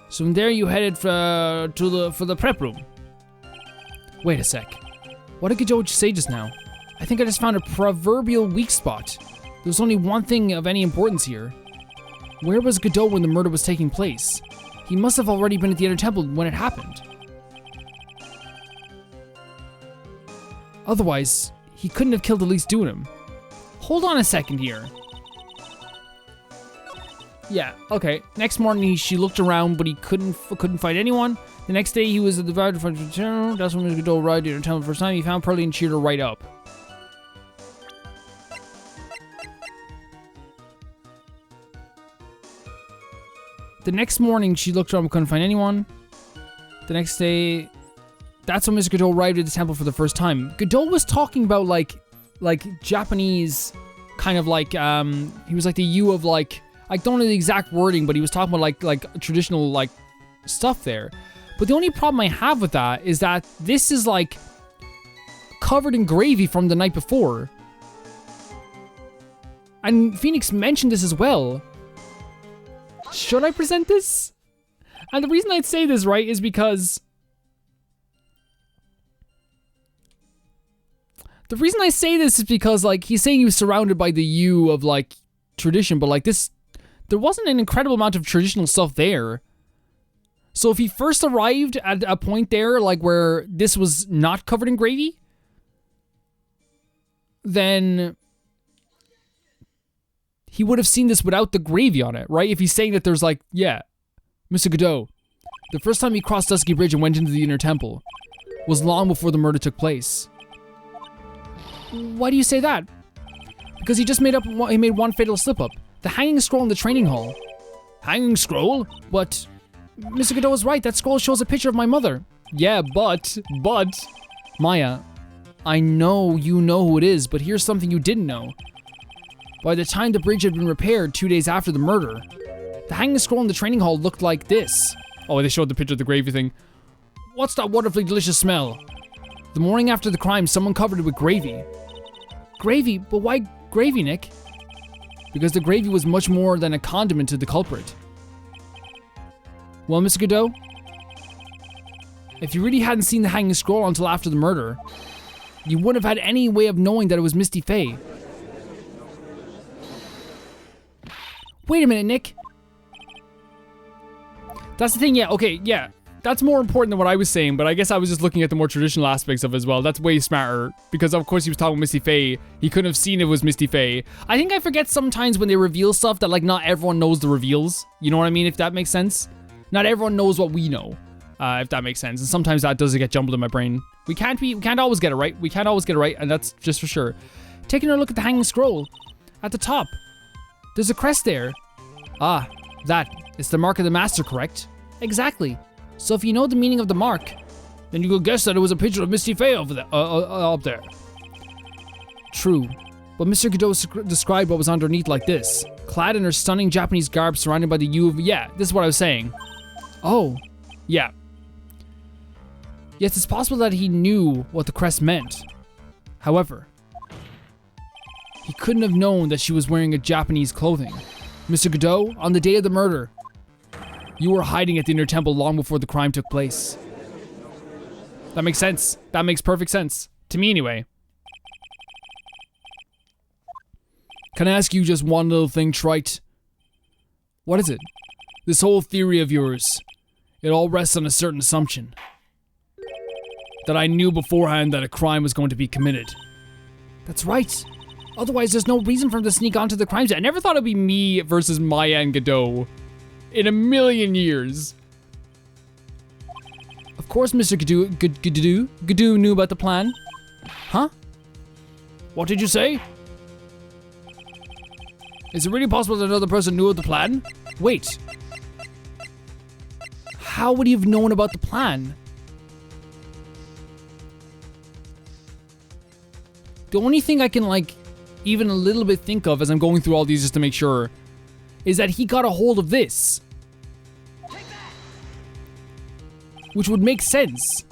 So from there you headed for the prep room. Wait a sec. What did Godot say just now? I think I just found a proverbial weak spot. There's only one thing of any importance here. Where was Godot when the murder was taking place? He must have already been at the inner temple when it happened. Otherwise, he couldn't have killed Elise Dunham. Hold on a second here. Yeah, okay. Next morning, she looked around, but he couldn't find anyone. The next day, he was at the Valley front of the town. That's when Godot arrived at the temple the first time. He found Pearlie and cheered her right up. The next morning, she looked around but couldn't find anyone. The next day, that's when Mr. Godot arrived at the temple for the first time. Godot was talking about like Japanese kind of like he was like the hue of like, I don't know the exact wording, but he was talking about like traditional like stuff there. But the only problem I have with that is that this is like covered in gravy from the night before. And Phoenix mentioned this as well. Should I present this? And the reason I'd say this, right, is because the reason I say this is because, like, he's saying he was surrounded by the hue of, like, tradition, but, like, this, there wasn't an incredible amount of traditional stuff there. So if he first arrived at a point there, like, where this was not covered in gravy, then he would have seen this without the gravy on it, right? If he's saying that there's, like, yeah, Mr. Godot, the first time he crossed Dusky Bridge and went into the inner temple was long before the murder took place. Why do you say that? Because he just made one fatal slip-up. The hanging scroll in the training hall. Hanging scroll? But Mr. Godot is right. That scroll shows a picture of my mother. Yeah, but Maya, I know you know who it is, but here's something you didn't know. By the time the bridge had been repaired 2 days after the murder, the hanging scroll in the training hall looked like this. Oh, they showed the picture of the gravy thing. What's that wonderfully delicious smell? The morning after the crime, someone covered it with gravy. Gravy? But why gravy, Nick? Because the gravy was much more than a condiment to the culprit. Well, Mr. Godot, if you really hadn't seen the hanging scroll until after the murder, you wouldn't have had any way of knowing that it was Misty Faye. Wait a minute, Nick. That's the thing, yeah, okay, yeah. That's more important than what I was saying, but I guess I was just looking at the more traditional aspects of it as well. That's way smarter, because of course he was talking about Misty Faye. He couldn't have seen it was Misty Faye. I think I forget sometimes when they reveal stuff that, like, not everyone knows the reveals. You know what I mean, if that makes sense? Not everyone knows what we know, if that makes sense. And sometimes that does get jumbled in my brain. We can't always get it right. We can't always get it right, and that's just for sure. Taking a look at the hanging scroll. At the top, there's a crest there. Ah, that. It's the mark of the master, correct? Exactly. So if you know the meaning of the mark, then you could guess that it was a picture of Misty Faye over there, up there. True. But Mr. Godot described what was underneath like this. Clad in her stunning Japanese garb surrounded by the hue of... Yeah, this is what I was saying. Oh. Yeah. Yes, it's possible that he knew what the crest meant. However, he couldn't have known that she was wearing a Japanese clothing. Mr. Godot, on the day of the murder, you were hiding at the inner temple long before the crime took place. That makes sense. That makes perfect sense. To me, anyway. Can I ask you just one little thing, Trite? What is it? This whole theory of yours, it all rests on a certain assumption. That I knew beforehand that a crime was going to be committed. That's right. Otherwise, there's no reason for him to sneak onto the crime scene. I never thought it'd be me versus Maya and Godot. In a million years. Of course, Mr. Godot knew about the plan. Huh? What did you say? Is it really possible that another person knew of the plan? Wait. How would he have known about the plan? The only thing I can, like, even a little bit think of as I'm going through all these just to make sure, is that he got a hold of this. Which would make sense.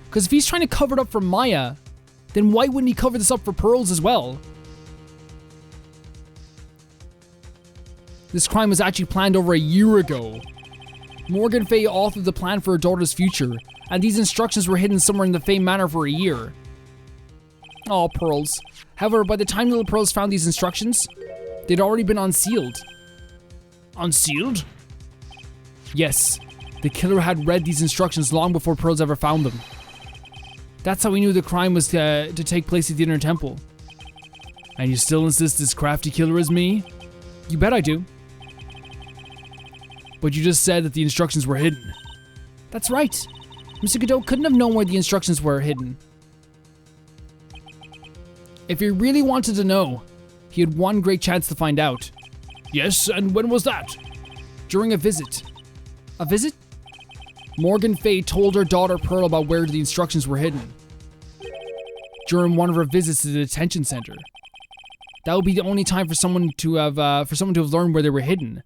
Because if he's trying to cover it up for Maya, then why wouldn't he cover this up for Pearls as well? This crime was actually planned over a year ago. Morgan Faye authored the plan for her daughter's future, and these instructions were hidden somewhere in the Faye Manor for a year. Oh, Pearls. However, by the time little Pearls found these instructions, they'd already been unsealed. Unsealed? Yes, the killer had read these instructions long before Pearls ever found them. That's how he knew the crime was to take place at the Inner Temple. And you still insist this crafty killer is me? You bet I do. But you just said that the instructions were hidden. That's right. Mr. Godot couldn't have known where the instructions were hidden. If he really wanted to know, he had one great chance to find out. Yes, and when was that? During a visit. A visit? Morgan Faye told her daughter Pearl about where the instructions were hidden. During one of her visits to the detention center. That would be the only time for someone to have learned where they were hidden.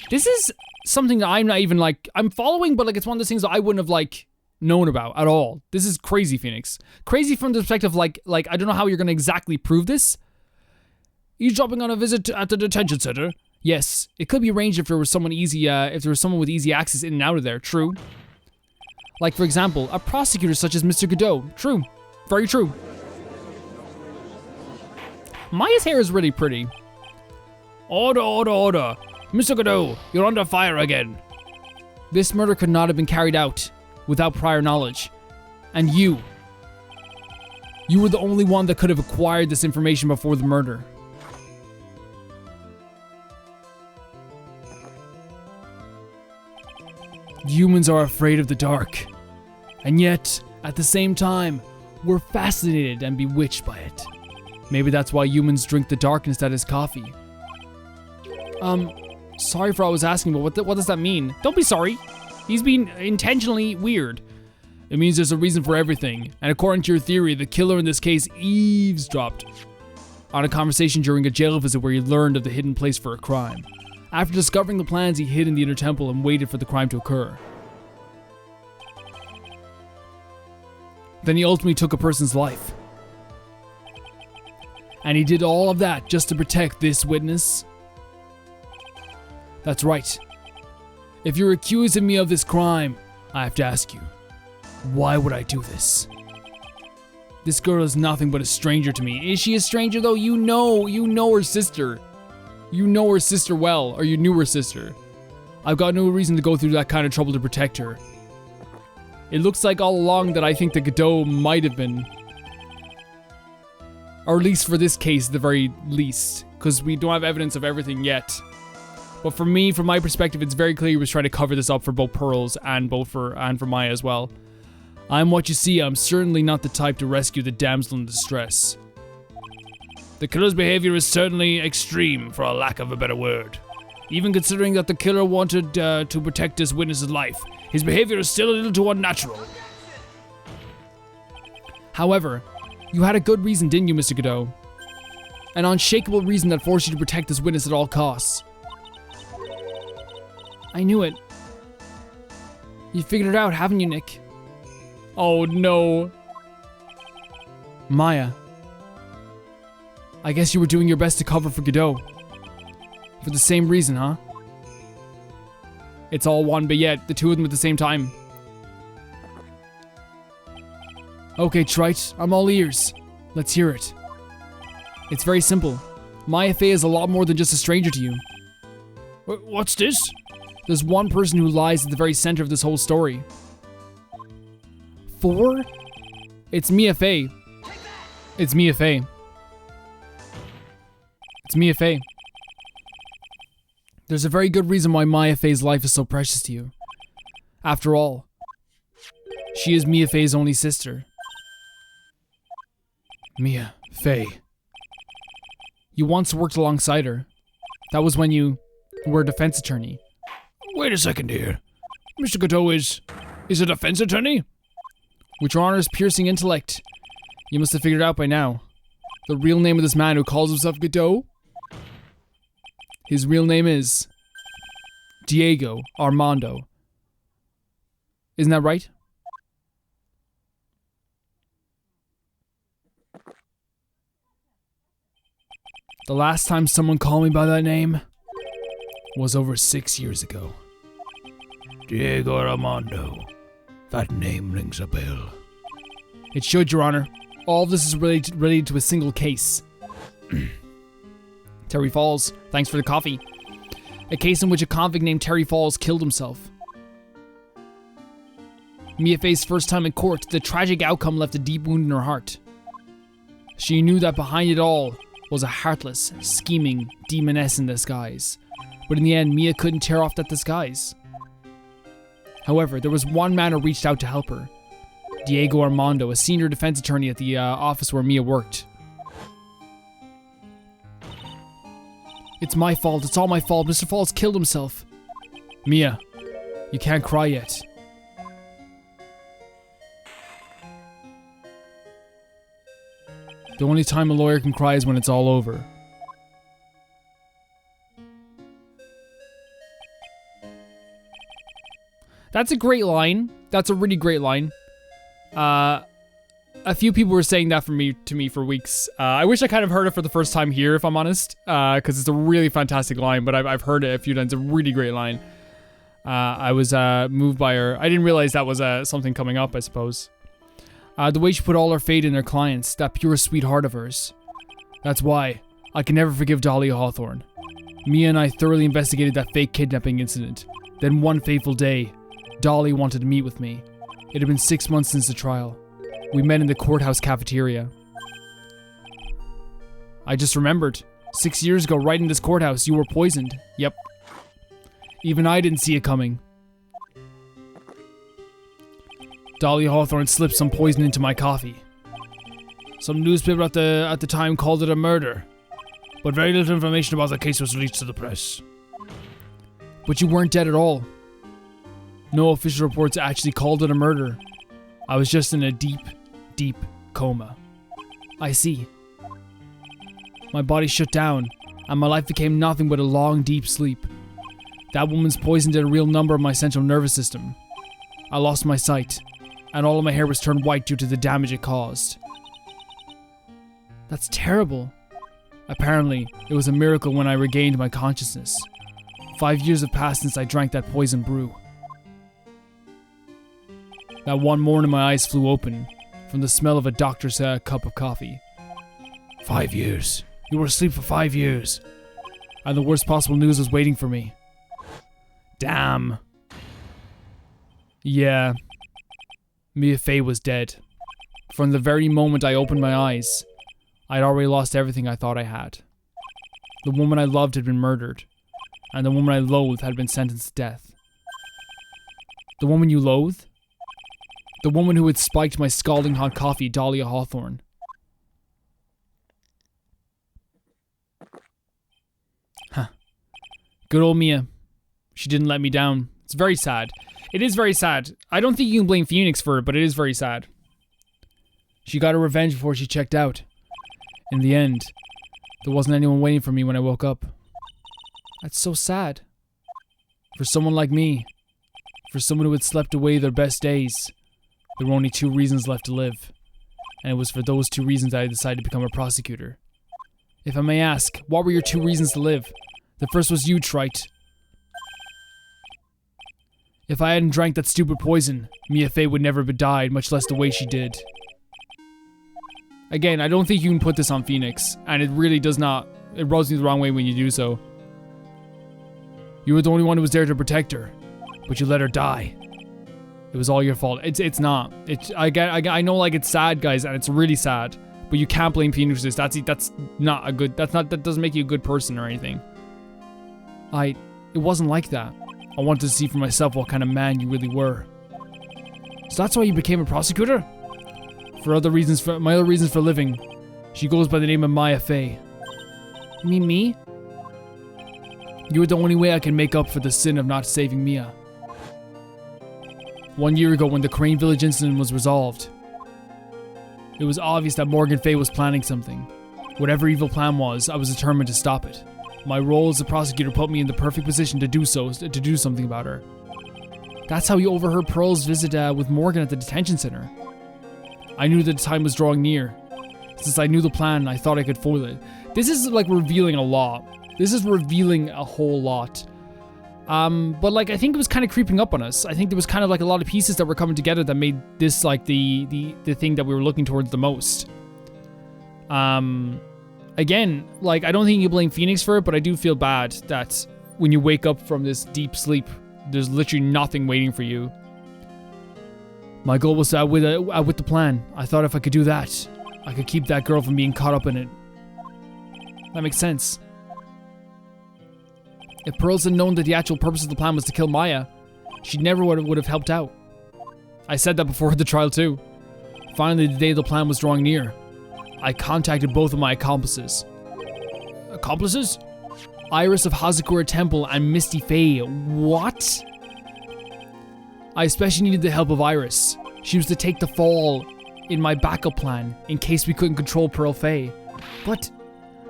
This is something that I'm not even like, I'm following, but like it's one of those things that I wouldn't have like known about at all. This is crazy, Phoenix. Crazy from the perspective like I don't know how you're gonna exactly prove this. Eavesdropping on a visit at the detention center? Yes, it could be arranged if there was someone with easy access in and out of there. True. Like for example, a prosecutor such as Mr. Godot. True. Very true. Maya's hair is really pretty. Order, order, order. Mr. Godot, you're under fire again. This murder could not have been carried out without prior knowledge. And you were the only one that could have acquired this information before the murder. Humans are afraid of the dark. And yet, at the same time, we're fascinated and bewitched by it. Maybe that's why humans drink the dark instead as coffee. Sorry for always asking, but what does that mean? Don't be sorry. He's being intentionally weird. It means there's a reason for everything, and according to your theory, the killer in this case eavesdropped on a conversation during a jail visit where he learned of the hidden place for a crime. After discovering the plans, he hid in the Inner Temple and waited for the crime to occur. Then he ultimately took a person's life. And he did all of that just to protect this witness? That's right. If you're accusing me of this crime, I have to ask you, why would I do this? This girl is nothing but a stranger to me. Is she a stranger though? You know her sister. You know her sister well, or you knew her sister. I've got no reason to go through that kind of trouble to protect her. It looks like all along that I think that Godot might have been. Or at least for this case, at the very least. Because we don't have evidence of everything yet. But for me, from my perspective, it's very clear he was trying to cover this up for both Pearls and for Maya as well. I'm what you see. I'm certainly not the type to rescue the damsel in distress. The killer's behavior is certainly extreme, for a lack of a better word. Even considering that the killer wanted to protect this witness's life, his behavior is still a little too unnatural. However, you had a good reason, didn't you, Mr. Godot? An unshakable reason that forced you to protect this witness at all costs. I knew it. You figured it out, haven't you, Nick? Oh no. Maya. I guess you were doing your best to cover for Godot. For the same reason, huh? It's all one, but yet the two of them at the same time. Okay, Wright, I'm all ears. Let's hear it. It's very simple. Mia Faye is a lot more than just a stranger to you. What's this? There's one person who lies at the very center of this whole story. 4? It's Mia Faye. It's Mia Faye. It's Mia Faye. There's a very good reason why Mia Faye's life is so precious to you. After all, she is Mia Faye's only sister. Mia Faye. You once worked alongside her. That was when you were a defense attorney. Wait a second here. Mr. Godot is a defense attorney? With your honor's piercing intellect, you must have figured out by now. The real name of this man who calls himself Godot? His real name is Diego Armando. Isn't that right? The last time someone called me by that name was over 6 years ago. Diego Armando. That name rings a bell. It should, Your Honor. All of this is related to a single case. Terry Falls, thanks for the coffee. A case in which a convict named Terry Falls killed himself. Mia Faye's first time in court, the tragic outcome left a deep wound in her heart. She knew that behind it all was a heartless, scheming demoness in disguise. But in the end, Mia couldn't tear off that disguise. However, there was one man who reached out to help her. Diego Armando, a senior defense attorney at the office where Mia worked. It's my fault. It's all my fault. Mr. Falls killed himself. Mia, you can't cry yet. The only time a lawyer can cry is when it's all over. That's a great line. That's a really great line. A few people were saying that to me for weeks. I wish I kind of heard it for the first time here, if I'm honest, because it's a really fantastic line. But I've heard it a few times. It's a really great line. I was moved by her. I didn't realize that was something coming up, I suppose. The way she put all her faith in her clients, that pure sweet heart of hers. That's why I can never forgive Dahlia Hawthorne. Mia and I thoroughly investigated that fake kidnapping incident. Then one fateful day, Dolly wanted to meet with me. It had been 6 months since the trial. We met in the courthouse cafeteria. I just remembered. 6 years ago, right in this courthouse, you were poisoned. Yep. Even I didn't see it coming. Dahlia Hawthorne slipped some poison into my coffee. Some newspaper at the time called it a murder, but very little information about the case was released to the press. But you weren't dead at all. No official reports actually called it a murder. I was just in a deep, deep coma. I see. My body shut down, and my life became nothing but a long, deep sleep. That woman's poison did a real number on my central nervous system. I lost my sight, and all of my hair was turned white due to the damage it caused. That's terrible. Apparently, it was a miracle when I regained my consciousness. 5 years have passed since I drank that poison brew. That one morning my eyes flew open from the smell of a doctor's cup of coffee. 5 years. You were asleep for 5 years. And the worst possible news was waiting for me. Damn. Yeah. Mia Faye was dead. From the very moment I opened my eyes, I'd already lost everything I thought I had. The woman I loved had been murdered, and the woman I loathed had been sentenced to death. The woman you loathe? The woman who had spiked my scalding hot coffee, Dahlia Hawthorne. Huh. Good old Mia. She didn't let me down. It's very sad. It is very sad. I don't think you can blame Phoenix for it, but it is very sad. She got her revenge before she checked out. In the end, there wasn't anyone waiting for me when I woke up. That's so sad. For someone like me, for someone who had slept away their best days, there were only 2 reasons left to live. And it was for those 2 reasons that I decided to become a prosecutor. If I may ask, what were your 2 reasons to live? The first was you, Trite. If I hadn't drank that stupid poison, Mia Faye would never have died, much less the way she did. Again, I don't think you can put this on Phoenix, and it really does not. It rubs me the wrong way when you do so. You were the only one who was there to protect her, but you let her die. It was all your fault. It's not. I know, like, it's sad, guys, and it's really sad, but you can't blame Phoenix for this. That's not a good. That doesn't make you a good person or anything. It wasn't like that. I wanted to see for myself what kind of man you really were. So that's why you became a prosecutor? My other reasons for living. She goes by the name of Mia Faye. You mean me? You were the only way I can make up for the sin of not saving Mia. 1 year ago, when the Crane Village incident was resolved, it was obvious that Morgan Faye was planning something. Whatever evil plan was, I was determined to stop it. My role as a prosecutor put me in the perfect position to do something about her. That's how you overheard Pearl's visit with Morgan at the detention center. I knew that the time was drawing near. Since I knew the plan, I thought I could foil it. This is like revealing a lot. This is revealing a whole lot. But like, I think it was kind of creeping up on us. I think there was kind of like a lot of pieces that were coming together that made this like the thing that we were looking towards the most. Again, like, I don't think you blame Phoenix for it, but I do feel bad that when you wake up from this deep sleep, there's literally nothing waiting for you. My goal was to outwit the plan. I thought if I could do that, I could keep that girl from being caught up in it. That makes sense. If Pearls had known that the actual purpose of the plan was to kill Maya, she never would have helped out. I said that before the trial too. Finally, the day the plan was drawing near, I contacted both of my accomplices. Accomplices? Iris of Hazakura Temple and Misty Faye. What? I especially needed the help of Iris. She was to take the fall in my backup plan in case we couldn't control Pearl Faye. But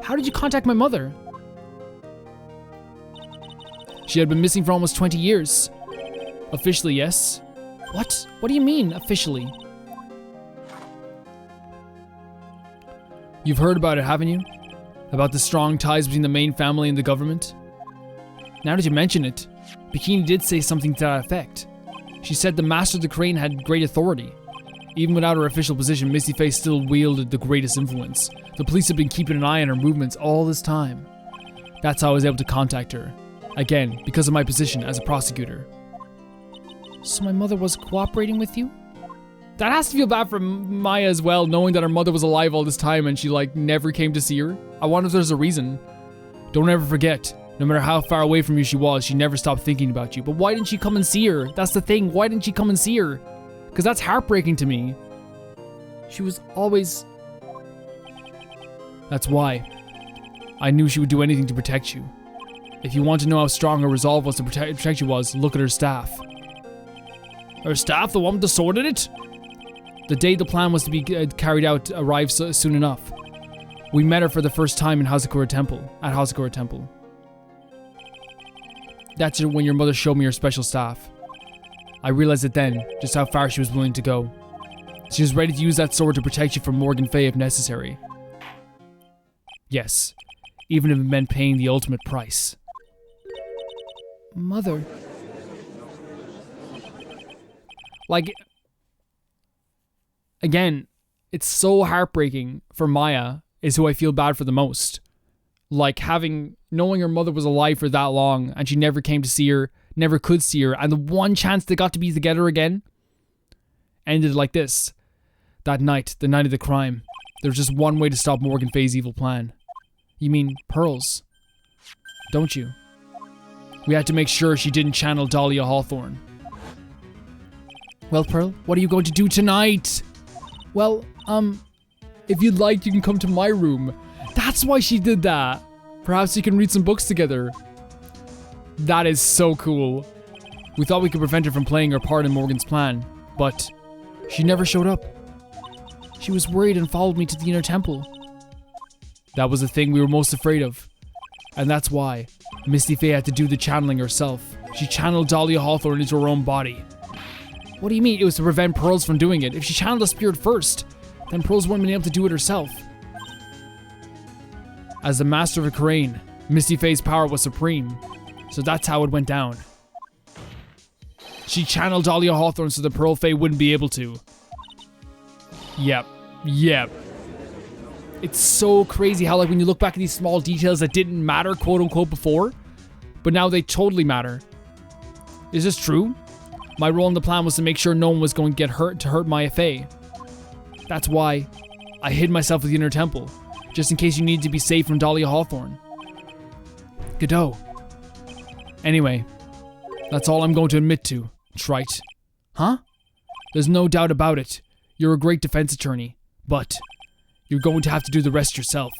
how did you contact my mother? She had been missing for almost 20 years. Officially, yes. What? What do you mean, officially? You've heard about it, haven't you? About the strong ties between the main family and the government? Now that you mention it, Bikini did say something to that effect. She said the Master of the Crane had great authority. Even without her official position, Misty Faye still wielded the greatest influence. The police have been keeping an eye on her movements all this time. That's how I was able to contact her. Again, because of my position as a prosecutor. So my mother was cooperating with you? That has to feel bad for Maya as well, knowing that her mother was alive all this time and she like never came to see her. I wonder if there's a reason. Don't ever forget, no matter how far away from you she was, she never stopped thinking about you. But why didn't she come and see her? That's the thing, why didn't she come and see her? Because that's heartbreaking to me. She was always... That's why. I knew she would do anything to protect you. If you want to know how strong her resolve was to protect you look at her staff. Her staff, the one with the sword in it? The day the plan was to be carried out arrived soon enough. We met her for the first time in Hazakura Temple. At Hazakura Temple. That's when your mother showed me her special staff. I realized it then, just how far she was willing to go. She was ready to use that sword to protect you from Morgan Faye if necessary. Yes, even if it meant paying the ultimate price. Mother. Like, again, it's so heartbreaking for Maya, is who I feel bad for the most. Like, knowing her mother was alive for that long, and she never came to see her, never could see her, and the one chance they got to be together again, ended like this. That night, the night of the crime, there was just one way to stop Morgan Faye's evil plan. You mean Pearls, don't you? We had to make sure she didn't channel Dahlia Hawthorne. Well, Pearl, what are you going to do tonight? Well, if you'd like, you can come to my room. That's why she did that. Perhaps you can read some books together. That is so cool. We thought we could prevent her from playing her part in Morgan's plan, but she never showed up. She was worried and followed me to the inner temple. That was the thing we were most afraid of. And that's why Misty Faye had to do the channeling herself. She channeled Dahlia Hawthorne into her own body. What do you mean it was to prevent Pearls from doing it? If she channeled a spirit first, then Pearls wouldn't have been able to do it herself. As the Master of a Crane, Misty Faye's power was supreme. So that's how it went down. She channeled Dahlia Hawthorne so the Pearl Fae wouldn't be able to. Yep. It's so crazy how, like, when you look back at these small details that didn't matter, quote unquote, before, but now they totally matter. Is this true? My role in the plan was to make sure no one was going to get hurt to hurt Mia Faye. That's why I hid myself with the Inner Temple, just in case you needed to be safe from Dahlia Hawthorne. Godot. Anyway, that's all I'm going to admit to, Trite. Huh? There's no doubt about it. You're a great defense attorney, but you're going to have to do the rest yourself.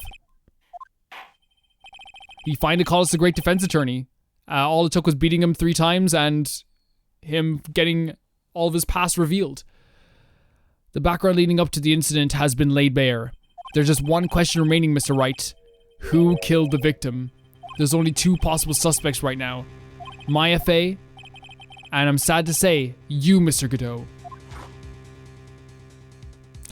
He finally called us a great defense attorney. All it took was beating him 3 times and him getting all of his past revealed. The background leading up to the incident has been laid bare. There's just one question remaining, Mr. Wright. Who killed the victim? There's only 2 possible suspects right now. Mia Faye, and I'm sad to say, you, Mr. Godot.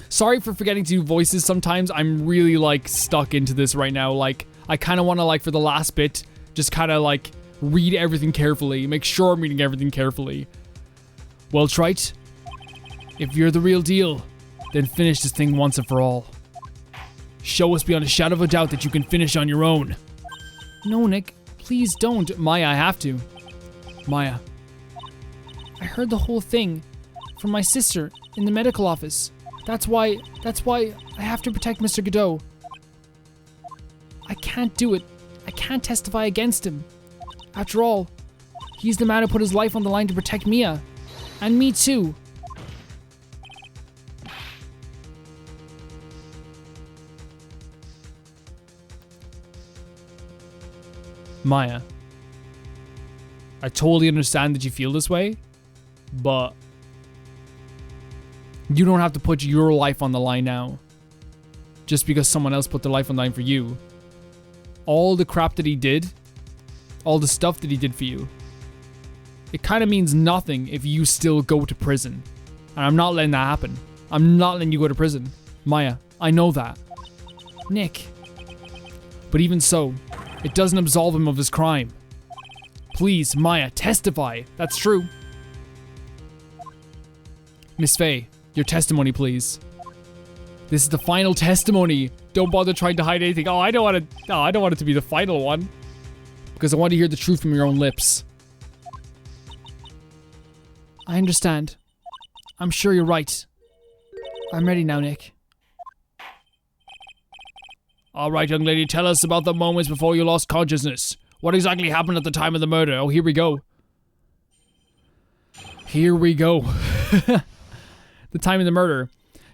Sorry for forgetting to do voices sometimes. I'm really, like, stuck into this right now. Like, I kind of want to, like, for the last bit, just kind of, like, read everything carefully. Make sure I'm reading everything carefully. Well, Trite, if you're the real deal, then finish this thing once and for all. Show us beyond a shadow of a doubt that you can finish on your own. No, Nick, please don't. Maya, I have to. Maya. I heard the whole thing from my sister in the medical office. That's why I have to protect Mr. Godot. I can't do it. I can't testify against him. After all, he's the man who put his life on the line to protect Mia. And me too. Maya, I totally understand that you feel this way, but you don't have to put your life on the line now, just because someone else put their life on the line for you. All the crap that he did, all the stuff that he did for you, it kind of means nothing if you still go to prison. And I'm not letting that happen. I'm not letting you go to prison. Maya, I know that. Nick. But even so, it doesn't absolve him of his crime. Please, Maya, testify. That's true. Miss Faye, your testimony, please. This is the final testimony. Don't bother trying to hide anything. I don't want it to be the final one. Because I want to hear the truth from your own lips. I understand. I'm sure you're right. I'm ready now, Nick. Alright, young lady, tell us about the moments before you lost consciousness. What exactly happened at the time of the murder? Oh, here we go. Here we go. The time of the murder.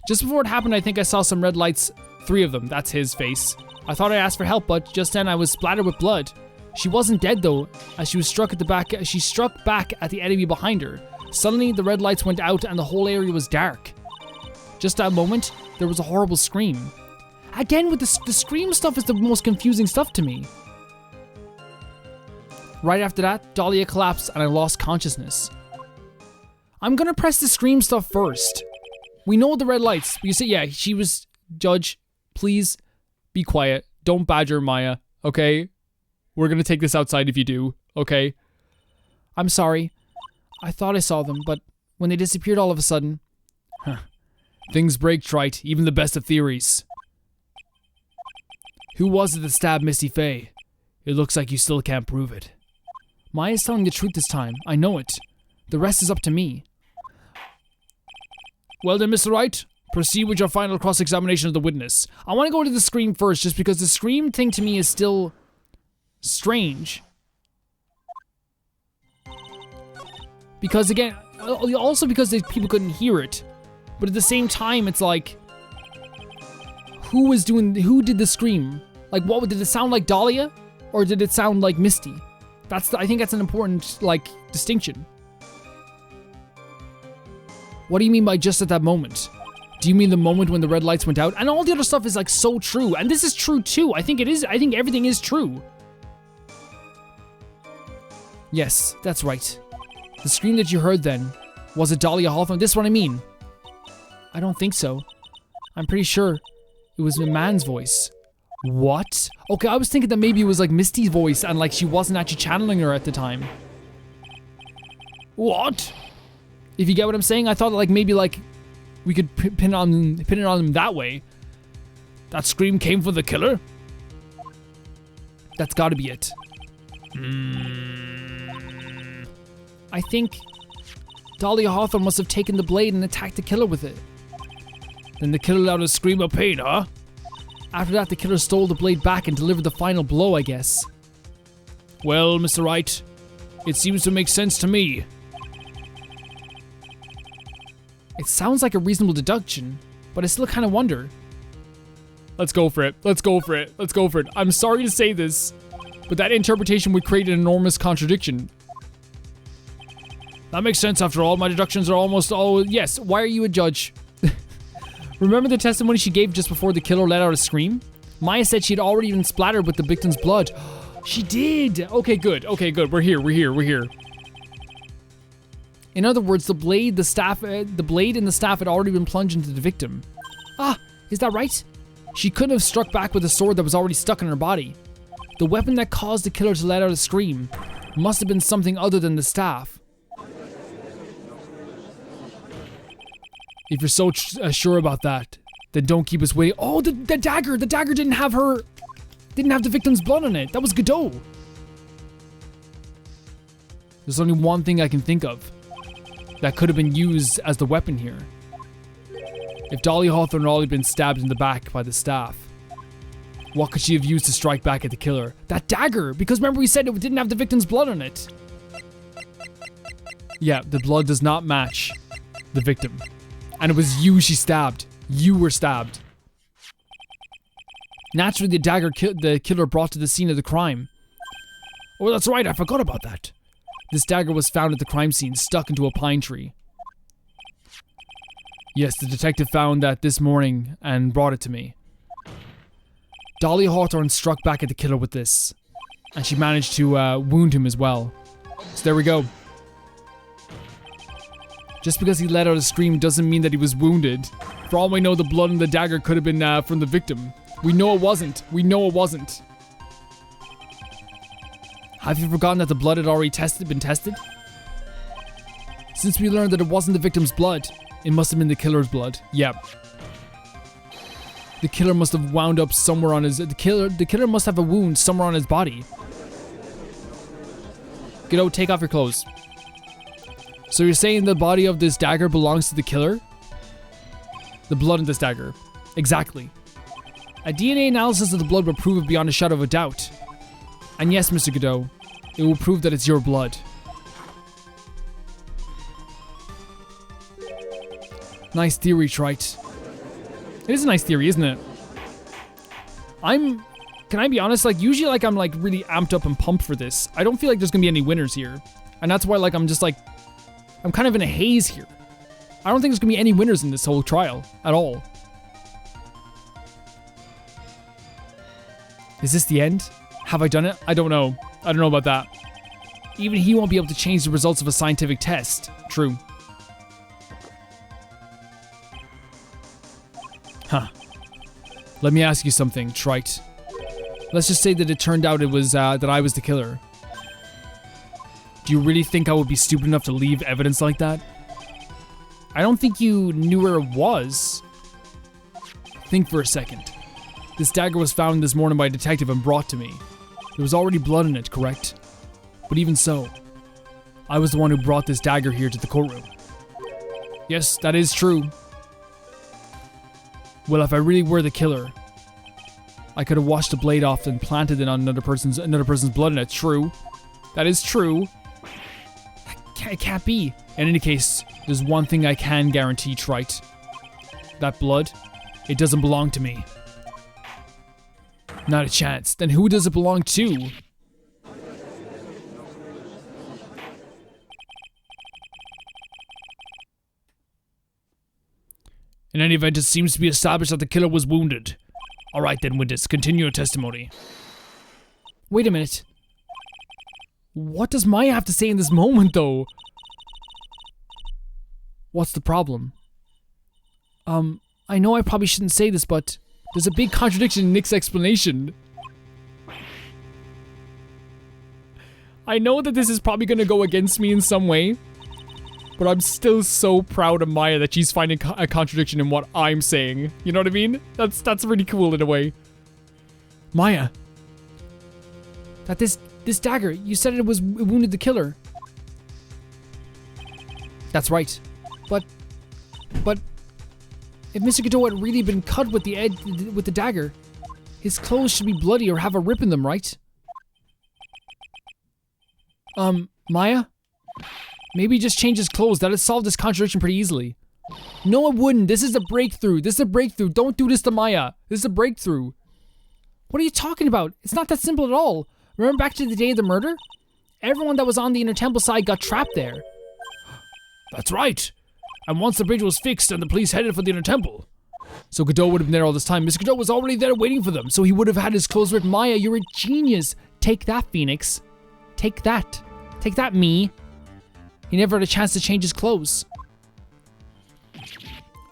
Just before it happened, I think I saw some red lights. 3 of them. That's his face. I thought I asked for help, but just then I was splattered with blood. She wasn't dead though, as she was struck at the back. She struck back at the enemy behind her. Suddenly, the red lights went out and the whole area was dark. Just that moment, there was a horrible scream. Again, with the scream stuff is the most confusing stuff to me. Right after that, Dahlia collapsed and I lost consciousness. I'm gonna press the scream stuff first. We know the red lights. You say, yeah, she was... Judge, please be quiet. Don't badger Maya, okay? We're gonna take this outside if you do, okay? I'm sorry. I thought I saw them, but when they disappeared all of a sudden... Huh. Things break, Trite, even the best of theories. Who was it that stabbed Misty Faye? It looks like you still can't prove it. Maya's telling the truth this time. I know it. The rest is up to me. Well then, Mr. Wright, proceed with your final cross-examination of the witness. I want to go to the scream first, just because the scream thing to me is still strange. Because again, also because people couldn't hear it. But at the same time, it's like, who did the scream? Like, did it sound like Dahlia? Or did it sound like Misty? I think that's an important, like, distinction. What do you mean by just at that moment? Do you mean the moment when the red lights went out? And all the other stuff is, like, so true. And this is true, too. I think everything is true. Yes, that's right. The scream that you heard then, was it Dahlia Hawthorne? This is what I mean. I don't think so. I'm pretty sure it was a man's voice. What? Okay, I was thinking that maybe it was like Misty's voice and like she wasn't actually channeling her at the time. What? If you get what I'm saying, I thought like maybe like we could pin it on him that way. That scream came from the killer? That's got to be it. I think Dahlia Hawthorne must have taken the blade and attacked the killer with it. Then the killer let out a scream of pain, huh? After that, the killer stole the blade back and delivered the final blow, I guess. Well, Mr. Wright, it seems to make sense to me. It sounds like a reasonable deduction, but I still kind of wonder. Let's go for it. Let's go for it. Let's go for it. I'm sorry to say this, but that interpretation would create an enormous contradiction. That makes sense after all. My deductions are almost all... Yes, why are you a judge? Remember the testimony she gave just before the killer let out a scream? Maya said she had already been splattered with the victim's blood. She did! Okay, good. Okay, good. We're here. In other words, the blade and the staff had already been plunged into the victim. Ah, is that right? She couldn't have struck back with a sword that was already stuck in her body. The weapon that caused the killer to let out a scream must have been something other than the staff. If you're so sure about that, then don't keep us waiting. Oh, the dagger! The dagger didn't have the victim's blood on it. That was Godot. There's only one thing I can think of that could have been used as the weapon here. If Dahlia Hawthorne had already been stabbed in the back by the staff, what could she have used to strike back at the killer? That dagger! Because remember we said it didn't have the victim's blood on it. Yeah, the blood does not match the victim. And it was you she stabbed. You were stabbed. Naturally, the dagger the killer brought to the scene of the crime. Oh, that's right. I forgot about that. This dagger was found at the crime scene, stuck into a pine tree. Yes, the detective found that this morning and brought it to me. Dahlia Hawthorne struck back at the killer with this, and she managed to wound him as well. So there we go. Just because he let out a scream doesn't mean that he was wounded. For all we know, the blood in the dagger could have been from the victim. We know it wasn't. Have you forgotten that the blood had already been tested? Since we learned that it wasn't the victim's blood, it must have been the killer's blood. Yep. The killer must have wound up somewhere on his... The killer must have a wound somewhere on his body. Godot, take off your clothes. So you're saying the body of this dagger belongs to the killer? The blood in this dagger. Exactly. A DNA analysis of the blood will prove it beyond a shadow of a doubt. And yes, Mr. Godot, it will prove that it's your blood. Nice theory, Wright. It is a nice theory, isn't it? Can I be honest? Like, usually, like, I'm, like, really amped up and pumped for this. I don't feel like there's gonna be any winners here. And that's why, like, I'm just, like, I'm kind of in a haze here. I don't think there's gonna be any winners in this whole trial at all. Is this the end? Have I done it? I don't know. I don't know about that. Even he won't be able to change the results of a scientific test. True. Huh. Let me ask you something, Trite. Let's just say that it turned out it was, that I was the killer. Do you really think I would be stupid enough to leave evidence like that? I don't think you knew where it was. Think for a second. This dagger was found this morning by a detective and brought to me. There was already blood in it, correct? But even so, I was the one who brought this dagger here to the courtroom. Yes, that is true. Well, if I really were the killer, I could have washed the blade off and planted it on another person's blood in it. True. That is true. It can't be. In any case, there's one thing I can guarantee, Trite. That blood, it doesn't belong to me. Not a chance. Then who does it belong to? In any event, it seems to be established that the killer was wounded. Alright then, witness, continue your testimony. Wait a minute. What does Maya have to say in this moment, though? What's the problem? I know I probably shouldn't say this, but There's a big contradiction in Nick's explanation. I know that this is probably going to go against me in some way, but I'm still so proud of Maya that she's finding a contradiction in what I'm saying. You know what I mean? That's really cool in a way. Maya. That this dagger, you said it wounded the killer. That's right. But if Mr. Godot had really been cut with the dagger, his clothes should be bloody or have a rip in them, right? Maya? Maybe just change his clothes. That'd solve this contradiction pretty easily. No, it wouldn't. This is a breakthrough. This is a breakthrough. Don't do this to Maya. This is a breakthrough. What are you talking about? It's not that simple at all. Remember back to the day of the murder? Everyone that was on the Inner Temple side got trapped there. That's right. And once the bridge was fixed and the police headed for the Inner Temple. So Godot would have been there all this time. Mr. Godot was already there waiting for them, so he would have had his clothes ripped. Maya, you're a genius. Take that, Phoenix. Take that. Take that, me. He never had a chance to change his clothes.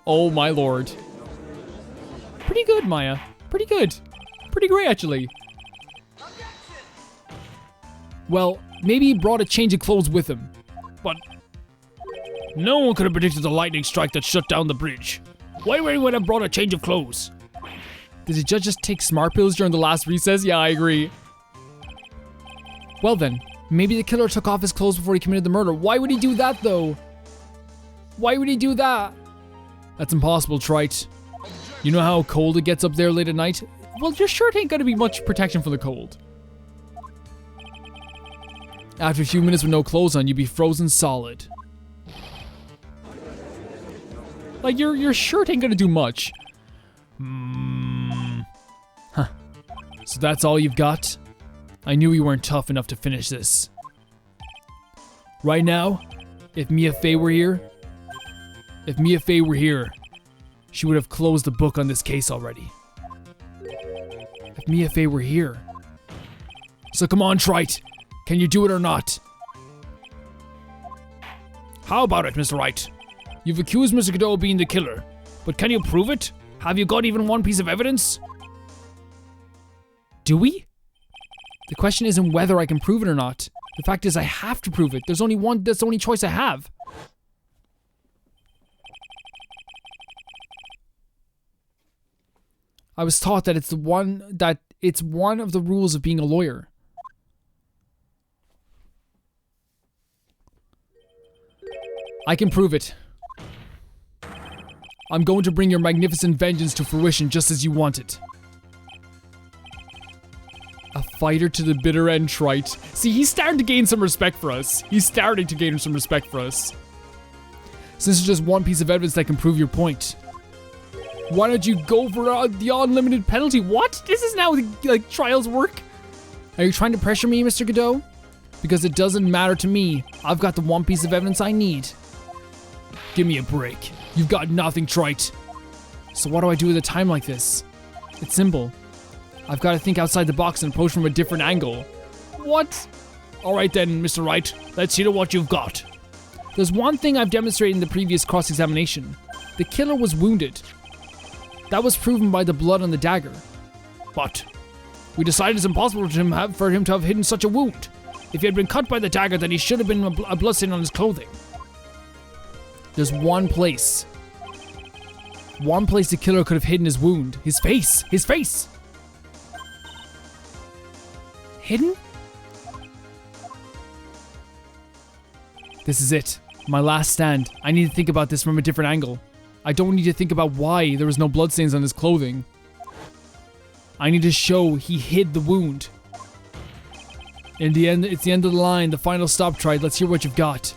Oh my lord. Pretty good, Maya. Pretty good. Pretty great, actually. Well, maybe he brought a change of clothes with him. But no one could have predicted the lightning strike that shut down the bridge. Why would anyone have brought a change of clothes? Did the judge just take smart pills during the last recess? Yeah, I agree. Well then, maybe the killer took off his clothes before he committed the murder. Why would he do that, though? Why would he do that? That's impossible, Trite. You know how cold it gets up there late at night? Well, your shirt ain't gonna be much protection from the cold. After a few minutes with no clothes on, you'd be frozen solid. Like, your shirt ain't gonna do much. Huh. So that's all you've got? I knew you weren't tough enough to finish this. Right now, if Mia Faye were here, she would have closed the book on this case already. If Mia Faye were here. So come on, Trite. Can you do it or not? How about it, Mr. Wright? You've accused Mr. Godot of being the killer, but can you prove it? Have you got even one piece of evidence? Do we? The question isn't whether I can prove it or not. The fact is I have to prove it. There's only one, that's the only choice I have. I was taught that it's one of the rules of being a lawyer. I can prove it. I'm going to bring your magnificent vengeance to fruition just as you want it. A fighter to the bitter end, Trite. See, he's starting to gain some respect for us. He's starting to gain some respect for us. Since there's just one piece of evidence that can prove your point. Why don't you go for the unlimited penalty? What? This is now like trials work? Are you trying to pressure me, Mr. Godot? Because it doesn't matter to me. I've got the one piece of evidence I need. Give me a break. You've got nothing, Trite. So what do I do with a time like this? It's simple. I've got to think outside the box and approach from a different angle. What? Alright then, Mr. Wright. Let's hear what you've got. There's one thing I've demonstrated in the previous cross-examination. The killer was wounded. That was proven by the blood on the dagger. But we decided it's impossible for him to have hidden such a wound. If he had been cut by the dagger, then he should have been a bloodstain on his clothing. There's one place. One place the killer could have hidden his wound. His face! His face! Hidden? This is it. My last stand. I need to think about this from a different angle. I don't need to think about why there was no bloodstains on his clothing. I need to show he hid the wound. In the end, it's the end of the line. The final stop, Trite. Let's hear what you've got.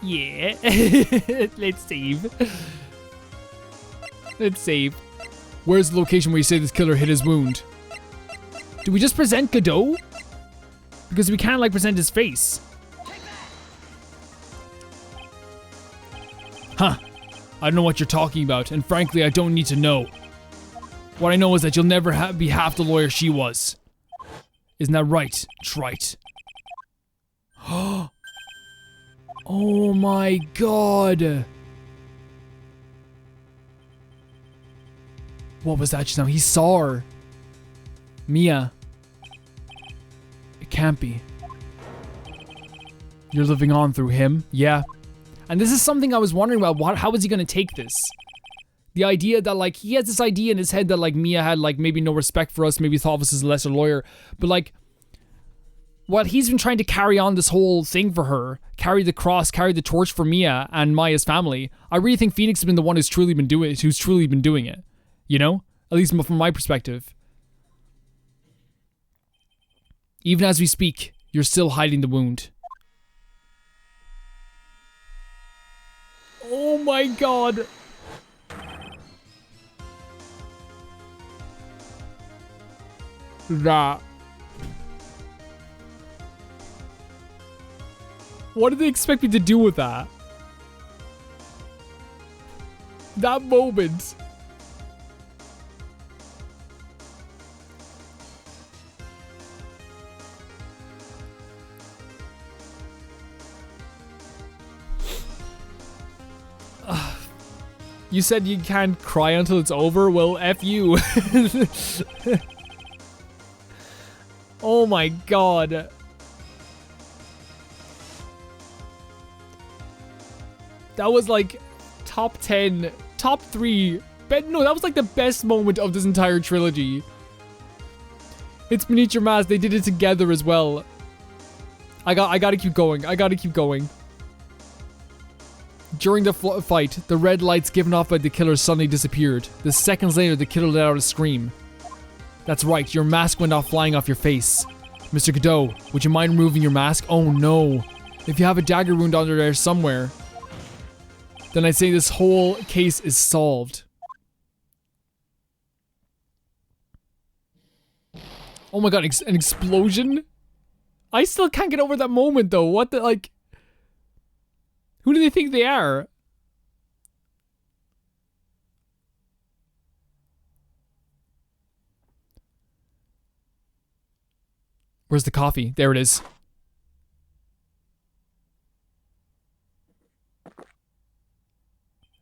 Yeah. Let's save. Let's save. Where's the location where you say this killer hid his wound? Do we just present Godot? Because we can't, like, present his face. Huh. I don't know what you're talking about, and frankly, I don't need to know. What I know is that you'll never be half the lawyer she was. Isn't that right, Trite? Oh my god. What was that just now? He saw her. Mia. It can't be. You're living on through him? Yeah. And this is something I was wondering about. How is he going to take this? The idea that, like, he has this idea in his head that, like, Mia had, like, maybe no respect for us, maybe thought of us as a lesser lawyer. But, like, while he's been trying to carry on this whole thing for her, carry the cross, carry the torch for Mia and Maya's family, I really think Phoenix has been the one who's truly been doing it. You know? At least from my perspective. Even as we speak, you're still hiding the wound. Oh my god. That. What did they expect me to do with that? That moment. You said you can't cry until it's over? Well, F you. Oh my god. That was like top 10, top 3. No, that was like the best moment of this entire trilogy. It's Miniature Mask. They did it together as well. I gotta keep going. I gotta keep going. During the fight, the red lights given off by the killer suddenly disappeared. The seconds later, the killer let out a scream. That's right, your mask went off flying off your face. Mr. Godot, would you mind removing your mask? Oh no. If you have a dagger wound under there somewhere, then I'd say this whole case is solved. Oh my god, an explosion? I still can't get over that moment though. What the, like... Who do they think they are? Where's the coffee? There it is.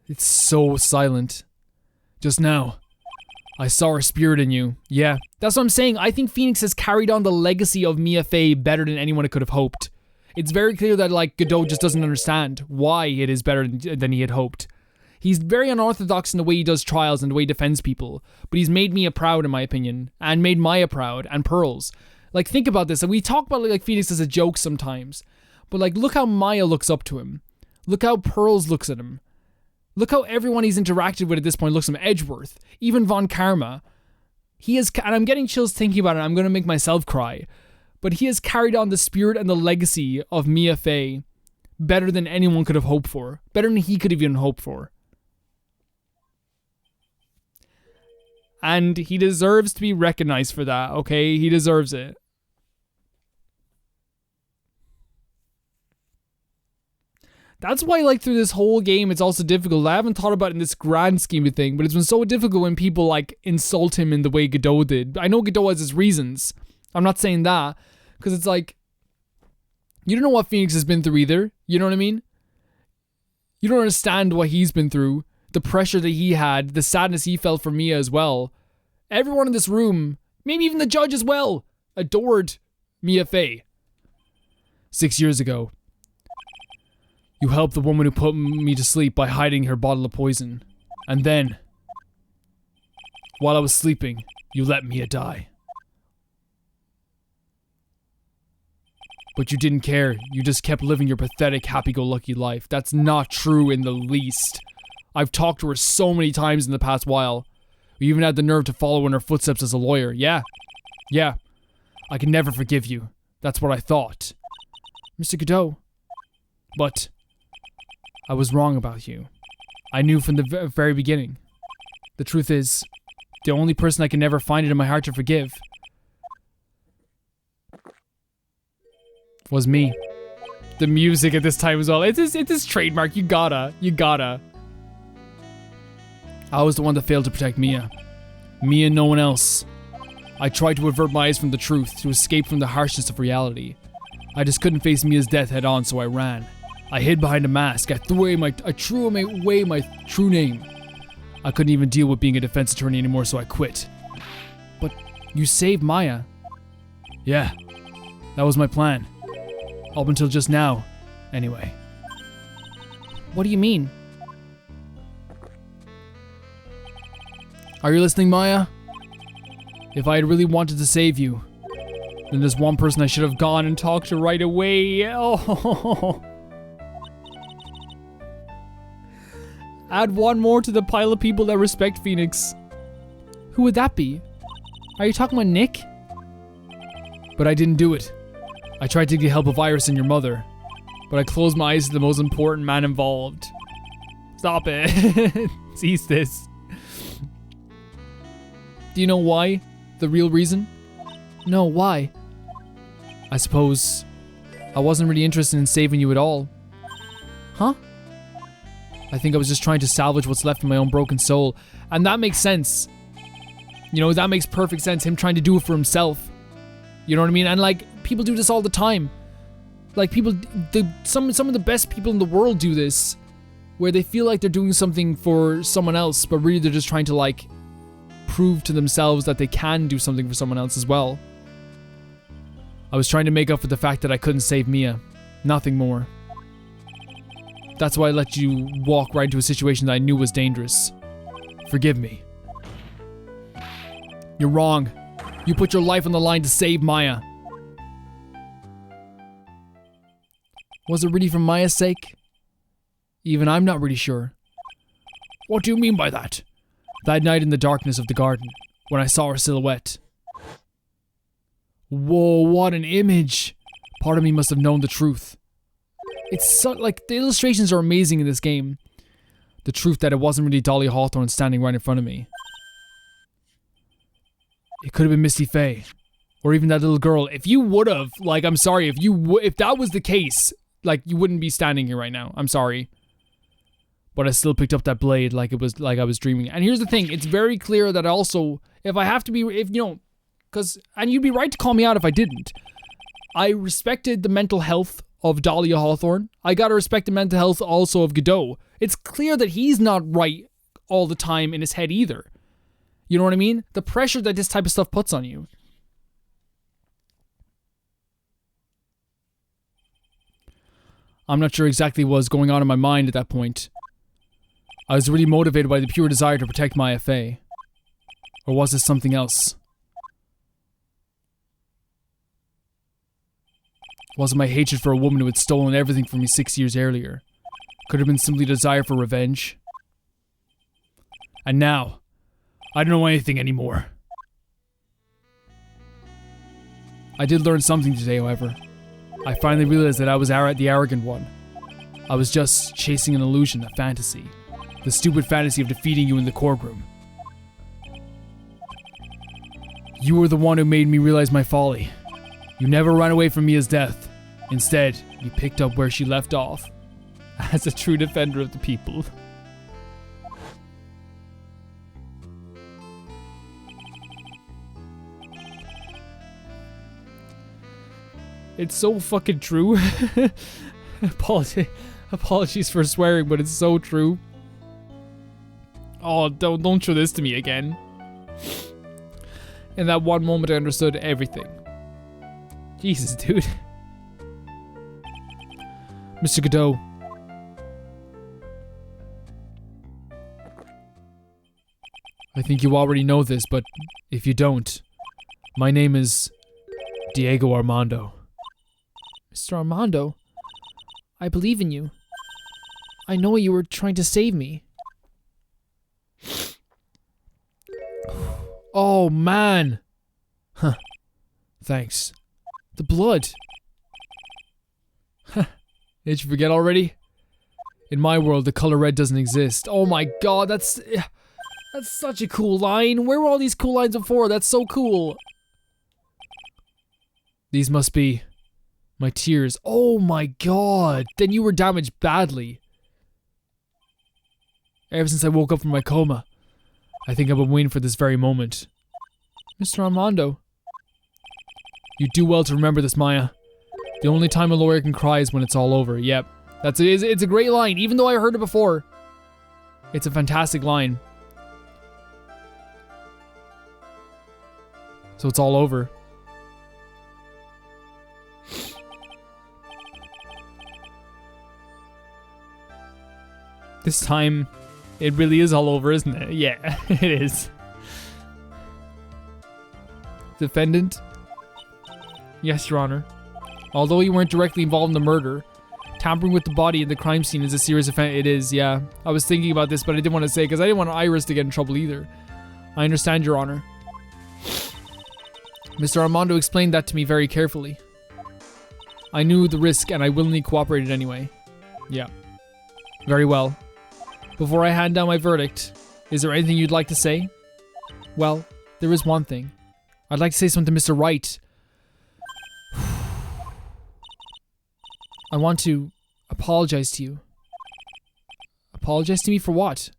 It's so silent. Just now, I saw her spirit in you. Yeah, that's what I'm saying. I think Phoenix has carried on the legacy of Mia Faye better than anyone could have hoped. It's very clear that, like, Godot just doesn't understand why it is better than he had hoped. He's very unorthodox in the way he does trials and the way he defends people, but he's made Mia proud, in my opinion, and made Maya proud, and Pearls. Like, think about this, and we talk about, like, Phoenix as a joke sometimes, but, like, look how Maya looks up to him. Look how Pearls looks at him. Look how everyone he's interacted with at this point looks at him. Edgeworth, even Von Karma. He is, and I'm getting chills thinking about it, I'm gonna make myself cry. But he has carried on the spirit and the legacy of Mia Faye better than anyone could have hoped for. Better than he could have even hoped for. And he deserves to be recognized for that, okay? He deserves it. That's why, like, through this whole game, it's also difficult. I haven't thought about it in this grand scheme of thing, but it's been so difficult when people, like, insult him in the way Godot did. I know Godot has his reasons. I'm not saying that, because it's like, you don't know what Phoenix has been through either. You know what I mean? You don't understand what he's been through, the pressure that he had, the sadness he felt for Mia as well. Everyone in this room, maybe even the judge as well, adored Mia Faye. 6 years ago, you helped the woman who put me to sleep by hiding her bottle of poison. And then, while I was sleeping, you let Mia die. But you didn't care. You just kept living your pathetic, happy-go-lucky life. That's not true in the least. I've talked to her so many times in the past while. We even had the nerve to follow in her footsteps as a lawyer. Yeah. Yeah. I can never forgive you. That's what I thought. Mr. Godot. But I was wrong about you. I knew from the very beginning. The truth is, the only person I can never find it in my heart to forgive was me. The music at this time as well. It's his trademark. You gotta. I was the one that failed to protect Mia. Me and no one else. I tried to avert my eyes from the truth, to escape from the harshness of reality. I just couldn't face Mia's death head on, so I ran. I hid behind a mask. I threw away my true name. I couldn't even deal with being a defense attorney anymore, so I quit. But you saved Maya. Yeah, that was my plan. Up until just now, anyway. What do you mean? Are you listening, Maya? If I had really wanted to save you, then there's one person I should have gone and talked to right away. Oh. Add one more to the pile of people that respect Phoenix. Who would that be? Are you talking about Nick? But I didn't do it. I tried to get help of Iris and your mother, but I closed my eyes to the most important man involved. Stop it. Cease this. Do you know why? The real reason? No, why? I suppose I wasn't really interested in saving you at all. Huh? I think I was just trying to salvage what's left of my own broken soul. And that makes sense. You know, that makes perfect sense. Him trying to do it for himself. You know what I mean? And like, people do this all the time. Like people, some of the best people in the world do this. Where they feel like they're doing something for someone else, but really they're just trying to like prove to themselves that they can do something for someone else as well. I was trying to make up for the fact that I couldn't save Mia. Nothing more. That's why I let you walk right into a situation that I knew was dangerous. Forgive me. You're wrong. You put your life on the line to save Maya. Was it really for Maya's sake? Even I'm not really sure. What do you mean by that? That night in the darkness of the garden, when I saw her silhouette. Whoa, what an image! Part of me must have known the truth. It's so, like, the illustrations are amazing in this game. The truth that it wasn't really Dolly Hawthorne standing right in front of me. It could have been Misty Faye. Or even that little girl. If you would have, like, I'm sorry, if that was the case, like, you wouldn't be standing here right now. I'm sorry. But I still picked up that blade like it was, like I was dreaming. And here's the thing, it's very clear that also, if I have to be, if, you know, and you'd be right to call me out if I didn't. I respected the mental health of Dahlia Hawthorne. I gotta respect the mental health also of Godot. It's clear that he's not right all the time in his head either. You know what I mean? The pressure that this type of stuff puts on you. I'm not sure exactly what was going on in my mind at that point. I was really motivated by the pure desire to protect Mia Faye. Or was it something else? Was it my hatred for a woman who had stolen everything from me 6 years earlier? Could it have been simply desire for revenge? And now, I don't know anything anymore. I did learn something today, however. I finally realized that I was the arrogant one. I was just chasing an illusion, a fantasy. The stupid fantasy of defeating you in the courtroom. You were the one who made me realize my folly. You never ran away from Mia's death. Instead, you picked up where she left off. As a true defender of the people. It's so fucking true. Apologies for swearing, but it's so true. Oh, don't show this to me again. In that one moment I understood everything. Jesus, dude. Mr. Godot. I think you already know this, but if you don't, my name is Diego Armando. Mr. Armando, I believe in you. I know you were trying to save me. Oh, man. Huh. Thanks. The blood. Huh. Did you forget already? In my world, the color red doesn't exist. Oh my god, that's such a cool line. Where were all these cool lines before? That's so cool. These must be my tears. Oh my god. Then you were damaged badly. Ever since I woke up from my coma, I think I've been waiting for this very moment. Mr. Armando. You do well to remember this, Maya. The only time a lawyer can cry is when it's all over. Yep. It's a great line, even though I heard it before. It's a fantastic line. So it's all over. This time, it really is all over, isn't it? Yeah, it is. Defendant? Yes, Your Honor. Although you weren't directly involved in the murder, tampering with the body in the crime scene is a serious offense. It is, yeah. I was thinking about this, but I didn't want to say because I didn't want Iris to get in trouble either. I understand, Your Honor. Mr. Armando explained that to me very carefully. I knew the risk and I willingly cooperated anyway. Yeah. Very well. Before I hand down my verdict, is there anything you'd like to say? Well, there is one thing. I'd like to say something to Mr. Wright. I want to apologize to you. Apologize to me for what?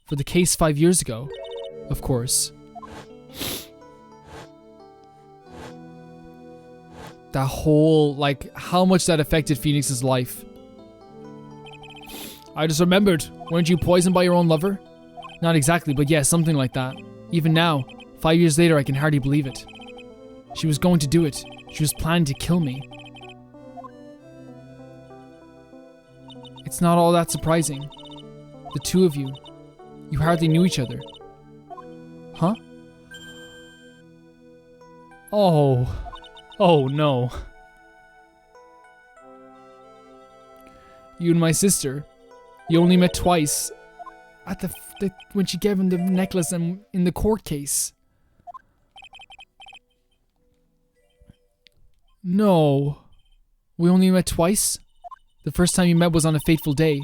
For the case 5 years ago, of course. That whole, like, how much that affected Phoenix's life. I just remembered, weren't you poisoned by your own lover? Not exactly, but yes, something like that. Even now, 5 years later, I can hardly believe it. She was going to do it. She was planning to kill me. It's not all that surprising. The two of you, you hardly knew each other. Huh? Oh. Oh no. You and my sister, you only met twice. At the when she gave him the necklace and in the court case. No. We only met twice? The first time you met was on a fateful day.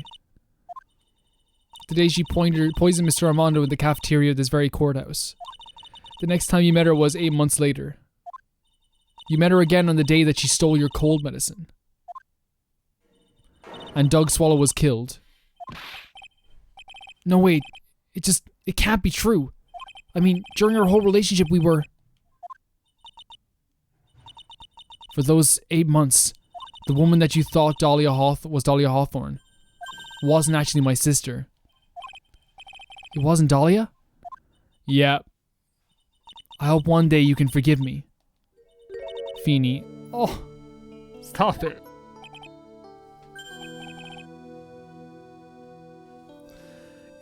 The day she poisoned Mr. Armando in the cafeteria of this very courthouse. The next time you met her was 8 months later. You met her again on the day that she stole your cold medicine. And Doug Swallow was killed. No, wait. It can't be true. I mean, during our whole relationship we were... For those 8 months, the woman that you thought was Dahlia Hawthorne wasn't actually my sister. It wasn't Dahlia? Yeah. I hope one day you can forgive me. Feeny. Oh, stop it.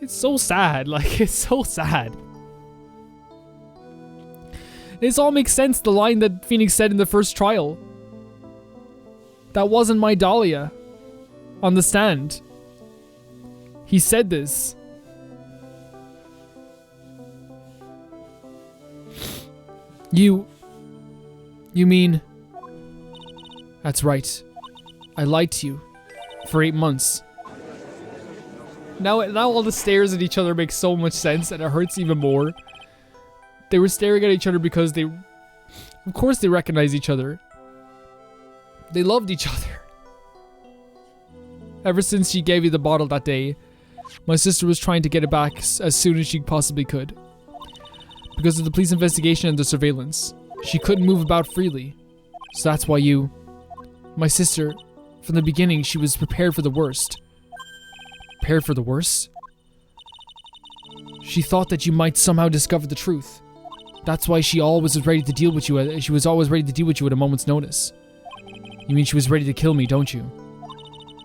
It's so sad. Like, it's so sad. This all makes sense, the line that Phoenix said in the first trial. That wasn't my Dahlia. On the stand. He said this. You mean... That's right. I lied to you. For 8 months. Now all the stares at each other make so much sense and it hurts even more. They were staring at each other because they... Of course they recognize each other. They loved each other. Ever since she gave you the bottle that day, my sister was trying to get it back as soon as she possibly could. Because of the police investigation and the surveillance, she couldn't move about freely. So that's why you... My sister, from the beginning, she was prepared for the worst. Prepared for the worst? She thought that you might somehow discover the truth. That's why she always was ready to deal with you. She was always ready to deal with you at a moment's notice. You mean she was ready to kill me, don't you?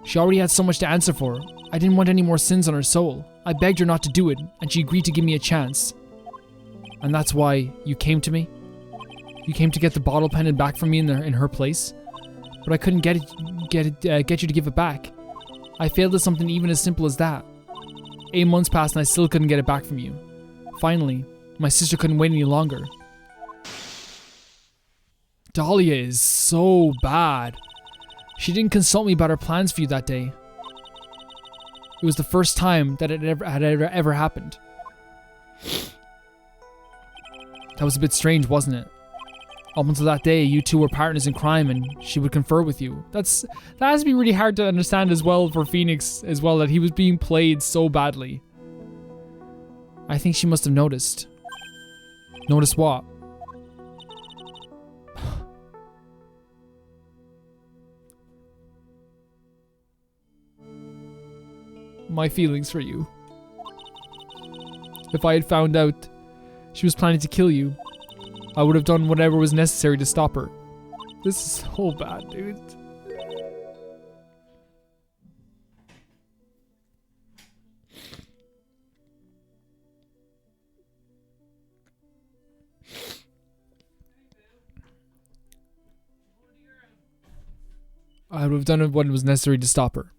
She already had so much to answer for. I didn't want any more sins on her soul. I begged her not to do it, and she agreed to give me a chance. And that's why you came to me? You came to get the bottle pendant back from me in her place? But I couldn't get you to give it back. I failed at something even as simple as that. 8 months passed and I still couldn't get it back from you. Finally, my sister couldn't wait any longer. Dahlia is so bad. She didn't consult me about her plans for you that day. It was the first time that it had ever happened. That was a bit strange, wasn't it? Up until that day, you two were partners in crime and she would confer with you. That has to be really hard to understand as well for Phoenix as well, that he was being played so badly. I think she must have noticed. Noticed what? My feelings for you. If I had found out she was planning to kill you, I would have done whatever was necessary to stop her. This is so bad, dude. I would have done what was necessary to stop her.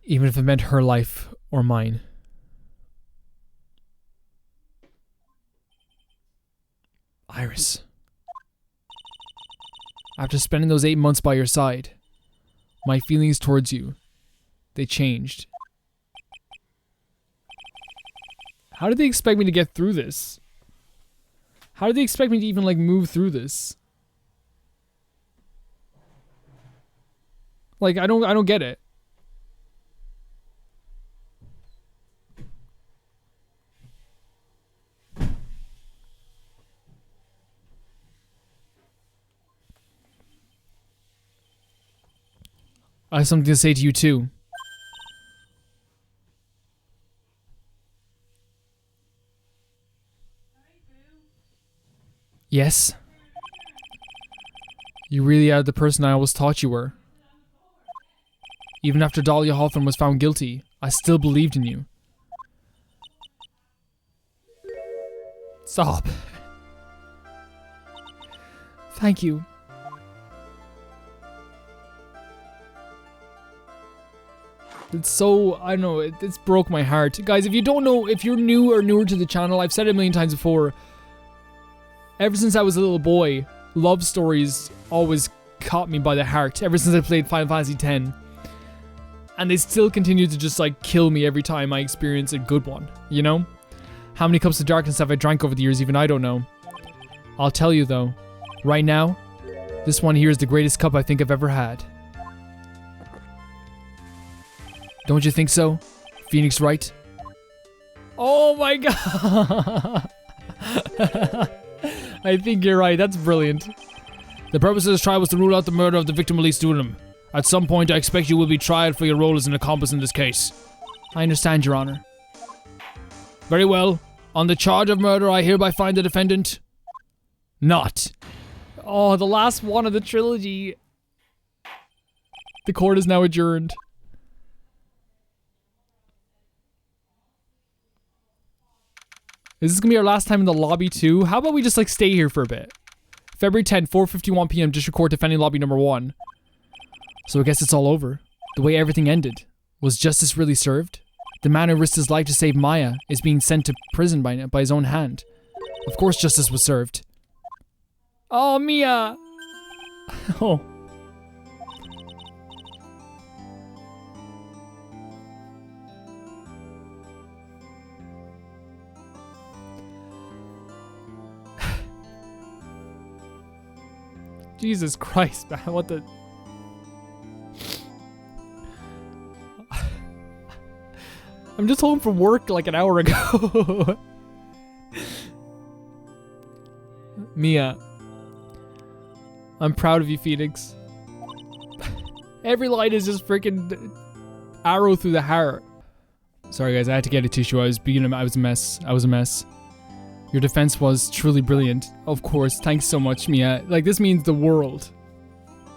Even if it meant her life or mine. Iris. After spending those 8 months by your side, my feelings towards you, they changed. How did they expect me to get through this? How did they expect me to even, like, move through this? Like, I don't get it. I have something to say to you too. Yes? You really are the person I always thought you were. Even after Dahlia Hawthorne was found guilty, I still believed in you. Stop. Thank you. It's so, I don't know, it's broke my heart. Guys, if you don't know, if you're new or newer to the channel, I've said it a million times before. Ever since I was a little boy, love stories always caught me by the heart. Ever since I played Final Fantasy X. And they still continue to just like kill me every time I experience a good one, you know? How many cups of darkness have I drank over the years? Even I don't know. I'll tell you though, right now, this one here is the greatest cup I think I've ever had. Don't you think so, Phoenix Wright? Oh my god! I think you're right, that's brilliant. The purpose of this trial was to rule out the murder of the victim Elise Doolin. At some point, I expect you will be tried for your role as an accomplice in this case. I understand, Your Honor. Very well. On the charge of murder, I hereby find the defendant not. Oh, the last one of the trilogy. The court is now adjourned. Is this gonna be our last time in the lobby too? How about we just like stay here for a bit? February 10th, 4:51 p.m. District Court defending lobby number 1. So I guess it's all over. The way everything ended. Was justice really served? The man who risked his life to save Maya is being sent to prison by his own hand. Of course justice was served. Oh, Mia! Oh. Jesus Christ, man, what the... I'm just home from work like an hour ago. Mia. I'm proud of you, Phoenix. Every line is just freaking arrow through the heart. Sorry guys, I had to get a tissue. I was a mess. I was a mess. Your defense was truly brilliant. Of course, thanks so much, Mia. Like, this means the world.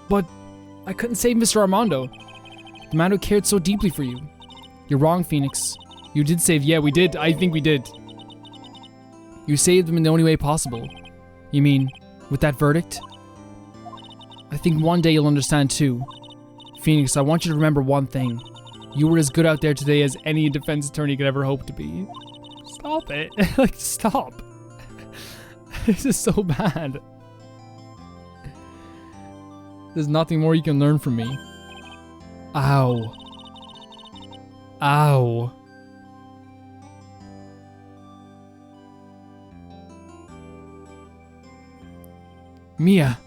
But I couldn't save Mr. Armando. The man who cared so deeply for you. You're wrong, Phoenix. You did save, yeah, we did. I think we did. You saved them in the only way possible. You mean, with that verdict? I think one day you'll understand too. Phoenix, I want you to remember one thing. You were as good out there today as any defense attorney could ever hope to be. Stop it. Like, stop. This is so bad. There's nothing more you can learn from me. Ow. Ow. Mia.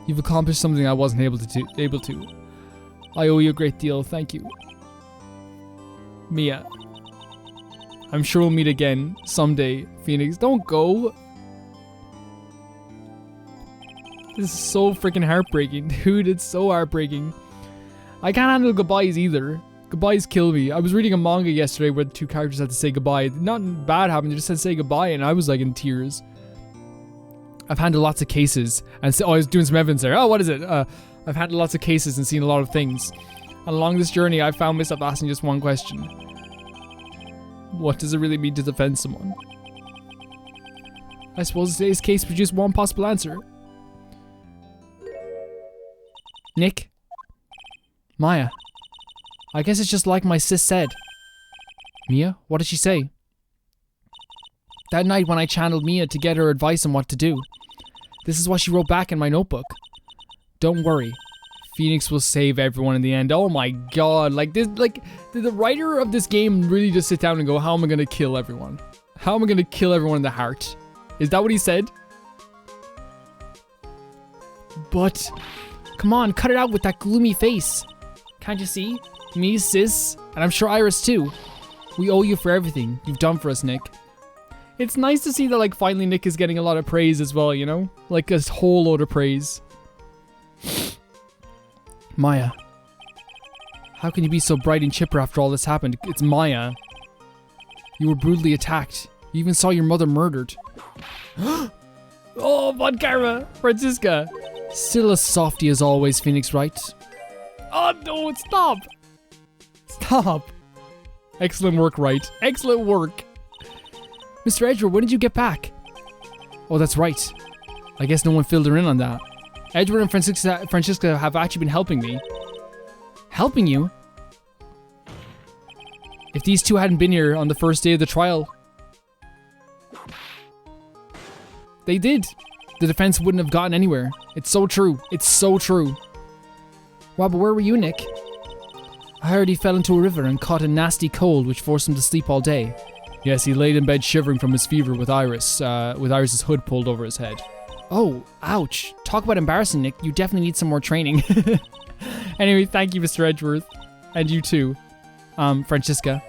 You've accomplished something I wasn't able to. I owe you a great deal, thank you. Mia. I'm sure we'll meet again someday, Phoenix. Don't go. This is so freaking heartbreaking, dude. It's so heartbreaking. I can't handle goodbyes either. Goodbyes kill me. I was reading a manga yesterday where the two characters had to say goodbye. Nothing bad happened, they just said say goodbye, and I was like in tears. I've handled lots of cases, and so I was doing some evidence there. Oh, what is it? I've handled lots of cases and seen a lot of things. And along this journey, I found myself asking just one question. What does it really mean to defend someone? I suppose today's case produced one possible answer. Nick? Maya? I guess it's just like my sis said. Mia? What did she say? That night when I channeled Mia to get her advice on what to do. This is what she wrote back in my notebook. Don't worry. Phoenix will save everyone in the end. Oh my god. Like this, like, did the writer of this game really just sit down and go, how am I gonna kill everyone? How am I gonna kill everyone in the heart? Is that what he said? But, come on, cut it out with that gloomy face. Can't you see? Me, sis, and I'm sure Iris too. We owe you for everything you've done for us, Nick. It's nice to see that, like, finally Nick is getting a lot of praise as well, you know? Like, a whole load of praise. Maya. How can you be so bright and chipper after all this happened? It's Maya. You were brutally attacked. You even saw your mother murdered. Oh, Von Karma! Franziska! Still a softie as always, Phoenix Wright. Oh no, stop! Stop! Excellent work, Wright. Excellent work. Mr. Edgeworth, when did you get back? Oh, that's right. I guess no one filled her in on that. Edgeworth and Franziska have actually been helping me. Helping you? If these two hadn't been here on the first day of the trial... They did. The defense wouldn't have gotten anywhere. It's so true. It's so true. Wow, but where were you, Nick? I heard he fell into a river and caught a nasty cold which forced him to sleep all day. Yes, he laid in bed shivering from his fever with Iris's hood pulled over his head. Oh, ouch. Talk about embarrassing, Nick. You definitely need some more training. Anyway, thank you, Mr. Edgeworth. And you too, Franziska.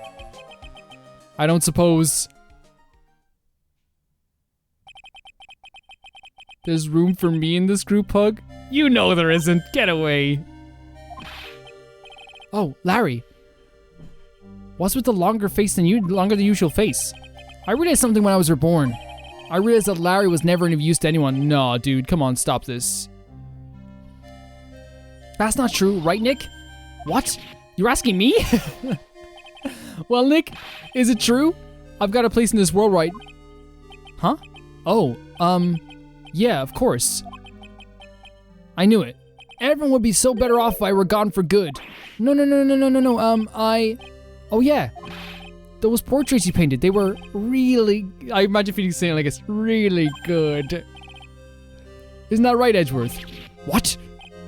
I don't suppose... there's room for me in this group hug? You know there isn't. Get away. Oh, Larry. What's with the longer than usual face? I realized something when I was reborn. I realized that Larry was never of use to anyone. No, dude, come on, stop this. That's not true, right, Nick? What? You're asking me? Well, Nick, is it true? I've got a place in this world, right? Huh? Oh, yeah, of course. I knew it. Everyone would be so better off if I were gone for good. No. Oh yeah. Those portraits you painted, they were really... I imagine Phoenix saying like it's really good. Isn't that right, Edgeworth? What?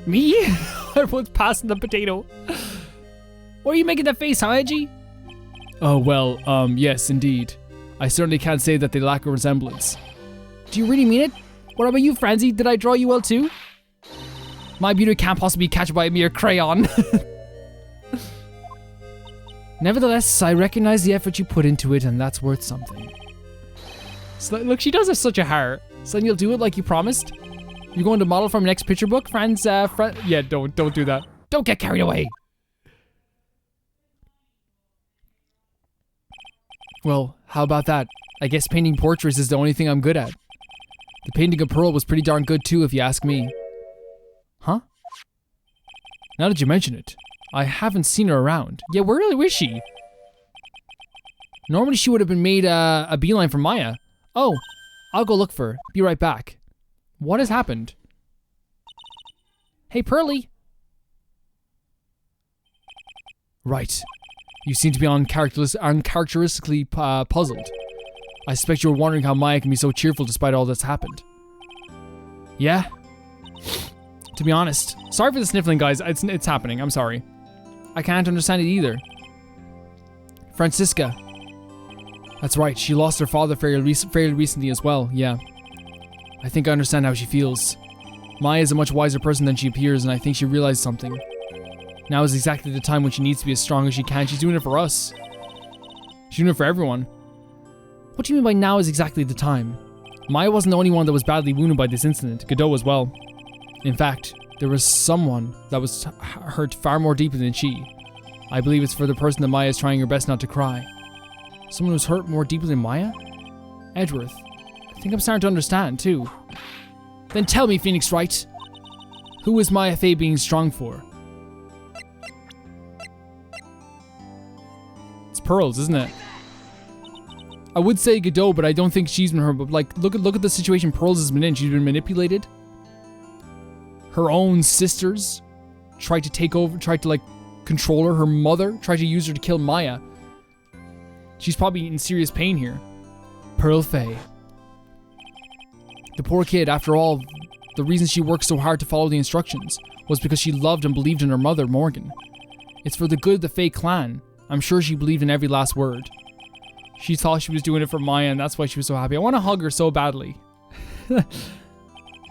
Me? Everyone's passing the potato. Why are you making that face, huh, Edgy? Oh, well, yes, indeed. I certainly can't say that they lack a resemblance. Do you really mean it? What about you, Franzi? Did I draw you well too? My beauty can't possibly be catched by a mere crayon. Nevertheless, I recognize the effort you put into it, and that's worth something. So, look, she does have such a heart. Son, you'll do it like you promised? You're going to model from next picture book, Franz? Yeah, don't do that. Don't get carried away. Well, how about that? I guess painting portraits is the only thing I'm good at. The painting of Pearl was pretty darn good too, if you ask me. Huh? Now that you mention it, I haven't seen her around. Yeah, where really is she? Normally she would have been made a beeline for Maya. Oh, I'll go look for her. Be right back. What has happened? Hey, Pearly. Right. You seem to be uncharacteristically puzzled. I suspect you were wondering how Maya can be so cheerful despite all that's happened. Yeah? To be honest, sorry for the sniffling, guys. It's happening. I'm sorry. I can't understand it either. Franziska. That's right. She lost her father fairly recently as well. Yeah. I think I understand how she feels. Maya is a much wiser person than she appears, and I think she realized something. Now is exactly the time when she needs to be as strong as she can. She's doing it for us. She's doing it for everyone. What do you mean by now is exactly the time? Maya wasn't the only one that was badly wounded by this incident. Godot as well. In fact, there was someone that was hurt far more deeply than she. I believe it's for the person that Maya is trying her best not to cry. Someone who's hurt more deeply than Maya? Edgeworth. I think I'm starting to understand, too. Then tell me, Phoenix Wright. Who is Mia Faye being strong for? It's Pearls, isn't it? I would say Godot, but I don't think she's been her. But like, look at the situation Pearls has been in. She's been manipulated. Her own sisters tried to take over, tried to like control her. Her mother tried to use her to kill Maya. She's probably in serious pain here. Pearl Faye. The poor kid, after all, the reason she worked so hard to follow the instructions was because she loved and believed in her mother, Morgan. It's for the good of the Faye clan. I'm sure she believed in every last word. She thought she was doing it for Maya, and that's why she was so happy. I want to hug her so badly.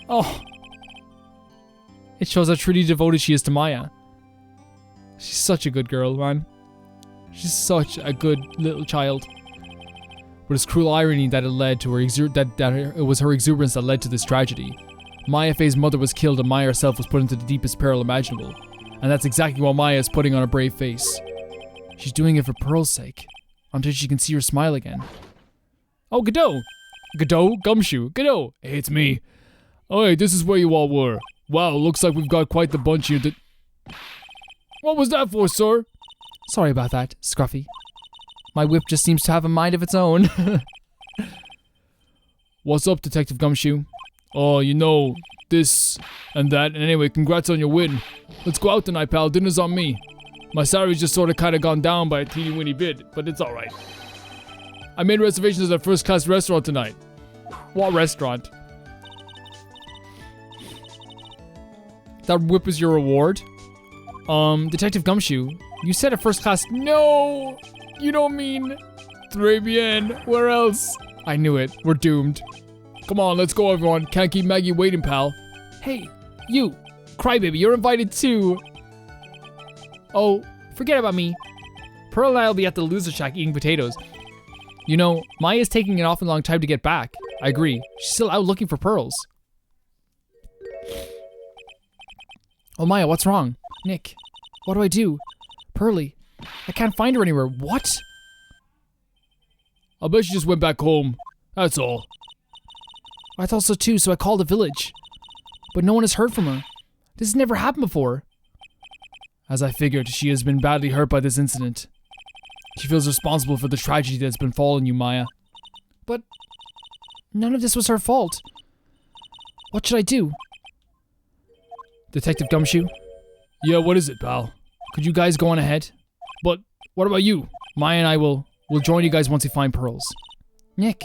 Oh. It shows how truly devoted she is to Maya. She's such a good girl, man. She's such a good little child. But it's cruel irony that it led to her it was her exuberance that led to this tragedy. Mia Faye's mother was killed and Maya herself was put into the deepest peril imaginable. And that's exactly what Maya is putting on a brave face. She's doing it for Pearl's sake. Until she can see her smile again. Oh, Godot! Godot? Gumshoe? Godot! Hey, it's me. Oh, hey, this is where you all were. Wow, looks like we've got quite the bunch here. What was that for, sir? Sorry about that, Scruffy. My whip just seems to have a mind of its own. What's up, Detective Gumshoe? Oh, you know, this and that. And anyway, congrats on your win. Let's go out tonight, pal. Dinner's on me. My salary's just sort of kind of gone down by a teeny-weeny bit, but it's alright. I made reservations at a first-class restaurant tonight. What restaurant? That whip is your reward? Detective Gumshoe, you said a first-class... No! You don't mean... Très bien. Where else? I knew it. We're doomed. Come on, let's go, everyone. Can't keep Maggie waiting, pal. Hey, you. Crybaby, you're invited too. Oh, forget about me. Pearl and I will be at the loser shack eating potatoes. You know, Maya's taking an awfully long time to get back. I agree. She's still out looking for pearls. Oh, Maya, what's wrong? Nick, what do I do? Pearly, I can't find her anywhere. What? I bet she just went back home. That's all. I thought so too, so I called the village. But no one has heard from her. This has never happened before. As I figured, she has been badly hurt by this incident. She feels responsible for the tragedy that's been falling you, Maya. But none of this was her fault. What should I do? Detective Gumshoe? Yeah, what is it, pal? Could you guys go on ahead? But what about you? Maya and I will join you guys once we find pearls. Nick.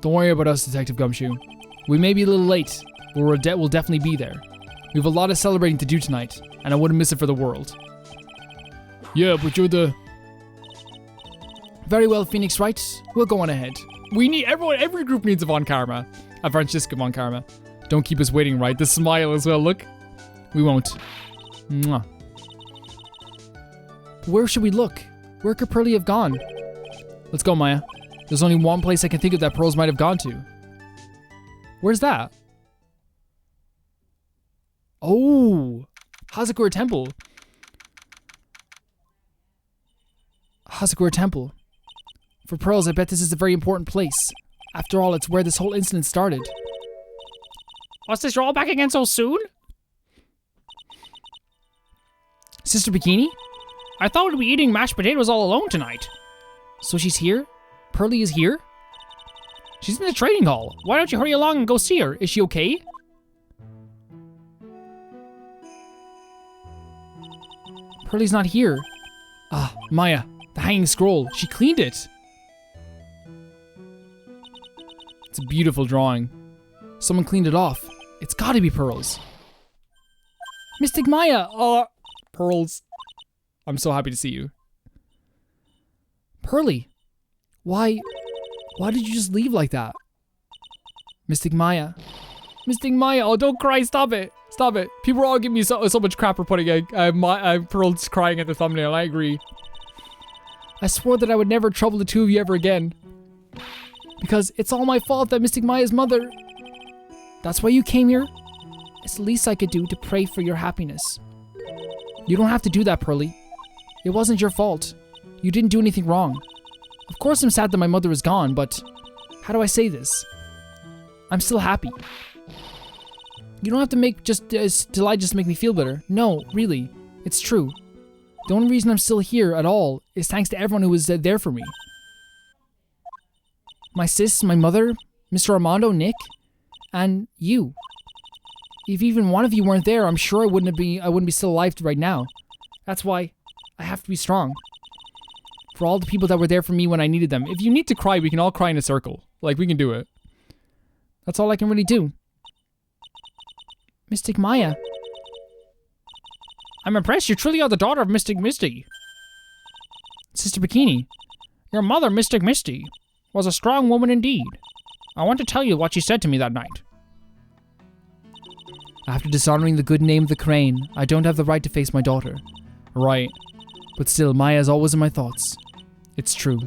Don't worry about us, Detective Gumshoe. We may be a little late, but we'll definitely be there. We have a lot of celebrating to do tonight, and I wouldn't miss it for the world. Yeah, but you're the... Very well, Phoenix Wright. We'll go on ahead. We need every group needs a Von Karma. A Francisca Von Karma. Don't keep us waiting, right? The smile as well, look. We won't. Mwah. Where should we look? Where could Pearly have gone? Let's go, Maya. There's only one place I can think of that pearls might have gone to. Where's that? Oh, Hazakura Temple. Hazakura Temple. For pearls, I bet this is a very important place. After all, it's where this whole incident started. What's this, you're all back again so soon? Sister Bikini? I thought we'd be eating mashed potatoes all alone tonight. So she's here? Pearly is here? She's in the trading hall. Why don't you hurry along and go see her? Is she okay? Pearly's not here. Ah, Maya, the hanging scroll. She cleaned it. It's a beautiful drawing. Someone cleaned it off. It's gotta be pearls. Mystic Maya! Oh, pearls. I'm so happy to see you. Pearly, why did you just leave like that? Mystic Maya. Mystic Maya, oh don't cry, stop it. Stop it. People are all giving me so much crap for putting Pearl's crying at the thumbnail, I agree. I swore that I would never trouble the two of you ever again. Because it's all my fault that Mystic Maya's mother... That's why you came here? It's the least I could do to pray for your happiness. You don't have to do that, Pearly. It wasn't your fault. You didn't do anything wrong. Of course I'm sad that my mother is gone, but how do I say this? I'm still happy. You don't have to make July just make me feel better. No, really. It's true. The only reason I'm still here at all is thanks to everyone who was there for me. My sis, my mother, Mr. Armando, Nick, and you. If even one of you weren't there, I'm sure I wouldn't be still alive right now. That's why I have to be strong. For all the people that were there for me when I needed them. If you need to cry, we can all cry in a circle. Like, we can do it. That's all I can really do. Mystic Maya. I'm impressed you truly are the daughter of Mystic Misty. Sister Bikini. Your mother, Mystic Misty, was a strong woman indeed. I want to tell you what she said to me that night. After dishonoring the good name of the crane, I don't have the right to face my daughter. Right. But still, Maya is always in my thoughts. It's true.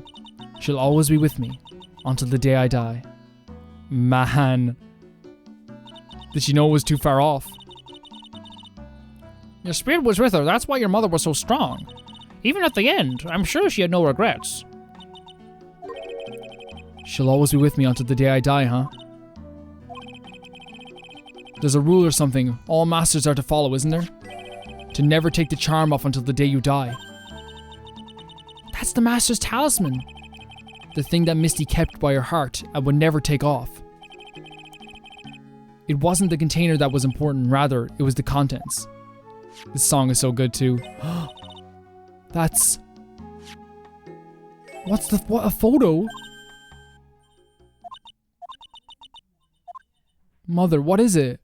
She'll always be with me. Until the day I die. Man. Did she know it was too far off? Your spirit was with her, that's why your mother was so strong. Even at the end, I'm sure she had no regrets. She'll always be with me until the day I die, huh? There's a rule or something all masters are to follow, isn't there? To never take the charm off until the day you die. That's the master's talisman. The thing that Misty kept by her heart and would never take off. It wasn't the container that was important, rather, it was the contents. This song is so good too. That's... What, a photo? Mother, what is it?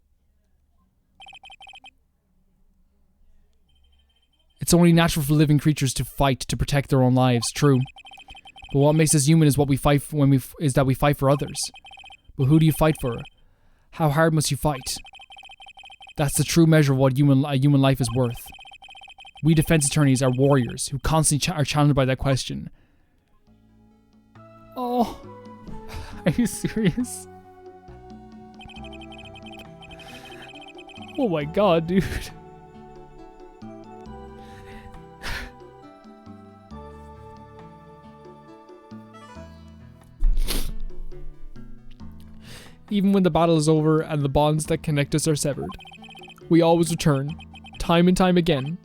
It's only natural for living creatures to fight to protect their own lives, true. But what makes us human is what we fight is that we fight for others. But who do you fight for? How hard must you fight? That's the true measure of what a human life is worth. We defense attorneys are warriors who constantly are challenged by that question. Oh, are you serious? Oh my god, dude. Even when the battle is over and the bonds that connect us are severed, we always return, time and time again.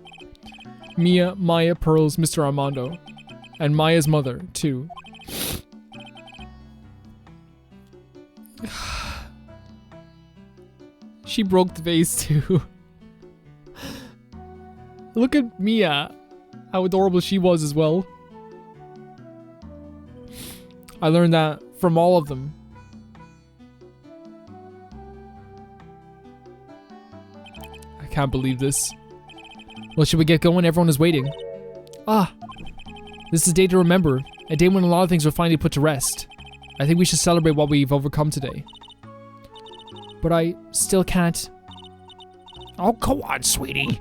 Mia, Maya, Pearls, Mr. Armando, and Maya's mother, too. She broke the vase, too. Look at Mia, how adorable she was as well. I learned that from all of them. I can't believe this. Well, should we get going? Everyone is waiting. Ah, this is a day to remember. A day when a lot of things were finally put to rest. I think we should celebrate what we've overcome today. But I still can't. Oh, go on, sweetie.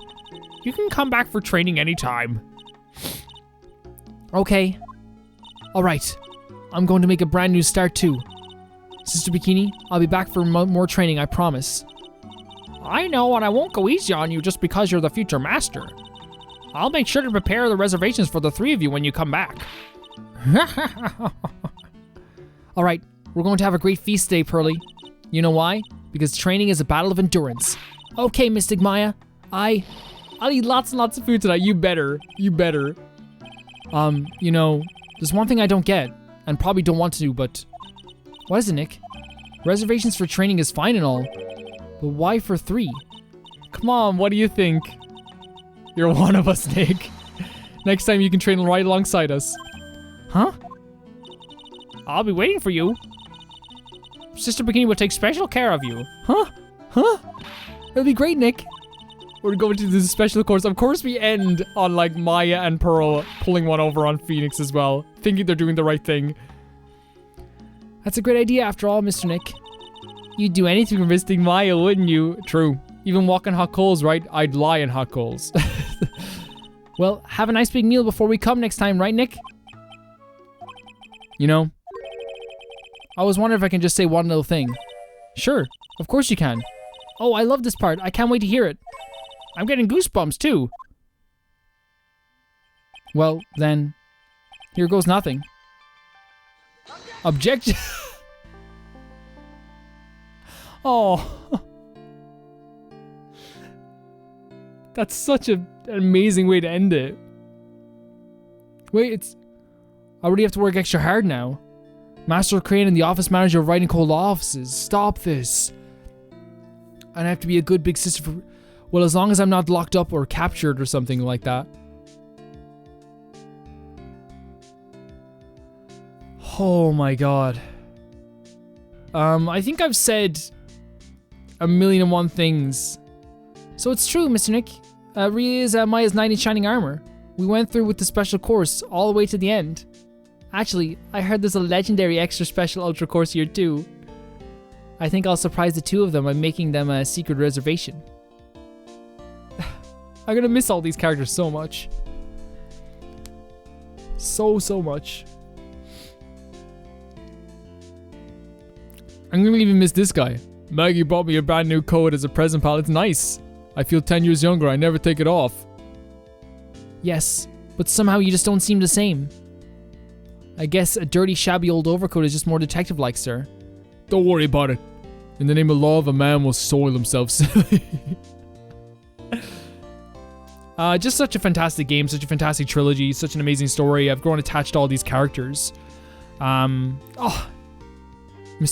You can come back for training anytime. Okay. Alright. I'm going to make a brand new start too. Sister Bikini, I'll be back for more training, I promise. I know, and I won't go easy on you just because you're the future master. I'll make sure to prepare the reservations for the three of you when you come back. Alright, we're going to have a great feast today, Pearly. You know why? Because training is a battle of endurance. Okay, Mystic Maya. I'll eat lots and lots of food tonight. You better. You better. You know, there's one thing I don't get, and probably don't want to do, but... What is it, Nick? Reservations for training is fine and all, but why for 3? Come on, what do you think? You're one of us, Nick. Next time you can train right alongside us. Huh? I'll be waiting for you. Sister Bikini will take special care of you. Huh? Huh? It'll be great, Nick. We're going to do this special course. Of course we end on like Maya and Pearl pulling one over on Phoenix as well, thinking they're doing the right thing. That's a great idea after all, Mr. Nick. You'd do anything for Mystic Maya, wouldn't you? True. Even walk on hot coals, right? I'd lie in hot coals. Well, have a nice big meal before we come next time, right, Nick? You know, I was wondering if I can just say one little thing. Sure, of course you can. Oh, I love this part. I can't wait to hear it. I'm getting goosebumps too. Well, then, here goes nothing. Objection. Oh. That's such an amazing way to end it. Wait, I already have to work extra hard now. Master Crane and the office manager of Wright and Cold offices. Stop this. And I have to be a good big sister for... Well, as long as I'm not locked up or captured or something like that. Oh my god. I think I've said 1,000,001 things. So it's true, Mr. Nick. Ria is Maya's knight in shining armor. We went through with the special course all the way to the end. Actually, I heard there's a legendary extra special ultra course here too. I think I'll surprise the two of them by making them a secret reservation. I'm gonna miss all these characters so much. So much. I'm gonna even miss this guy. Maggie bought me a brand new coat as a present, pal. It's nice. I feel 10 years younger. I never take it off. Yes, but somehow you just don't seem the same. I guess a dirty, shabby old overcoat is just more detective-like, sir. Don't worry about it. In the name of love, a man will soil himself silly. Just such a fantastic game, such a fantastic trilogy, such an amazing story. I've grown attached to all these characters. Mr.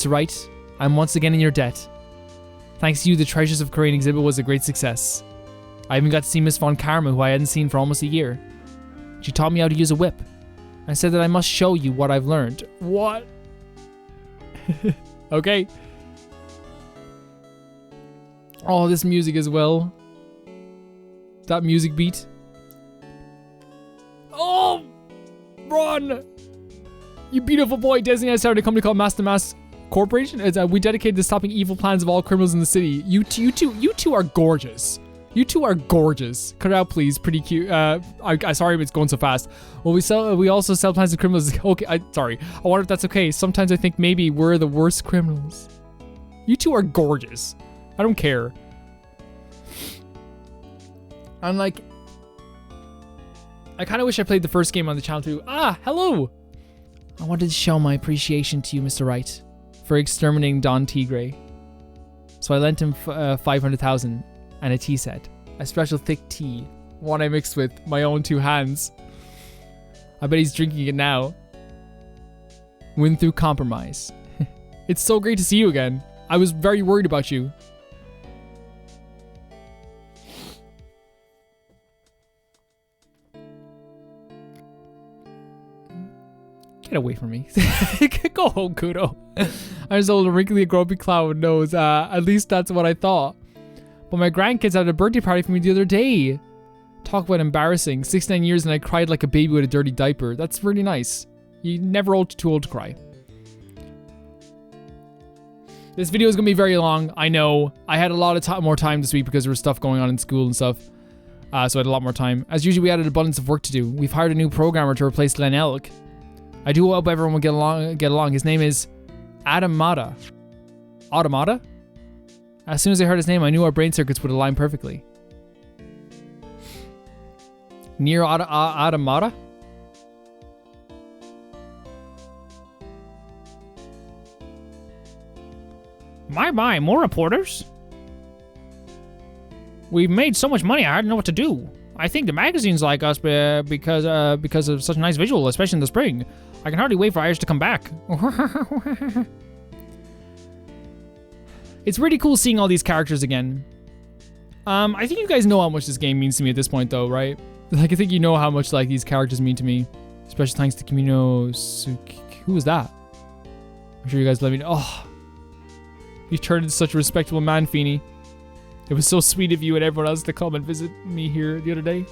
Wright, I'm once again in your debt. Thanks to you, the Treasures of Courtroom exhibit was a great success. I even got to see Miss Von Karma, who I hadn't seen for almost a year. She taught me how to use a whip. I said that I must show you what I've learned. What? Okay. Oh, this music as well. That music beat. Oh! Run! You beautiful boy. Disney has started a company called Master Mass Corporation. We dedicated to stopping evil plans of all criminals in the city. You two are gorgeous. You two are gorgeous. Cut it out, please. Pretty cute. Sorry, it's going so fast. Well, we also sell plans of criminals. Okay, sorry. I wonder if that's okay. Sometimes I think maybe we're the worst criminals. You two are gorgeous. I don't care. I'm like, I kind of wish I played the first game on the channel too. Ah, hello. I wanted to show my appreciation to you, Mr. Wright, for exterminating Don Tigre. So I lent him 500,000 and a tea set, a special thick tea, one I mixed with my own 2 hands. I bet he's drinking it now. Win through compromise. It's so great to see you again. I was very worried about you. Get away from me. Go home, Godot. I was old, a wrinkly, grumpy clown nose. At least that's what I thought. But my grandkids had a birthday party for me the other day. Talk about embarrassing. 69 years and I cried like a baby with a dirty diaper. That's really nice. You're never too old to cry. This video is going to be very long. I know. I had a lot of more time this week because there was stuff going on in school and stuff. So I had a lot more time. As usual, we had an abundance of work to do. We've hired a new programmer to replace Glenn Elk. I do hope everyone will get along. His name is Adamada. Automata? As soon as I heard his name, I knew our brain circuits would align perfectly. Near Adamada? My, more reporters? We've made so much money, I don't know what to do. I think the magazines like us because of such a nice visual, especially in the spring. I can hardly wait for Irish to come back. It's really cool seeing all these characters again. I think you guys know how much this game means to me at this point, though, right? Like, I think you know how much like these characters mean to me. Special thanks to Kimino. Who was that? I'm sure you guys let me know. Oh, you turned into such a respectable man, Feeny. It was so sweet of you and everyone else to come and visit me here the other day.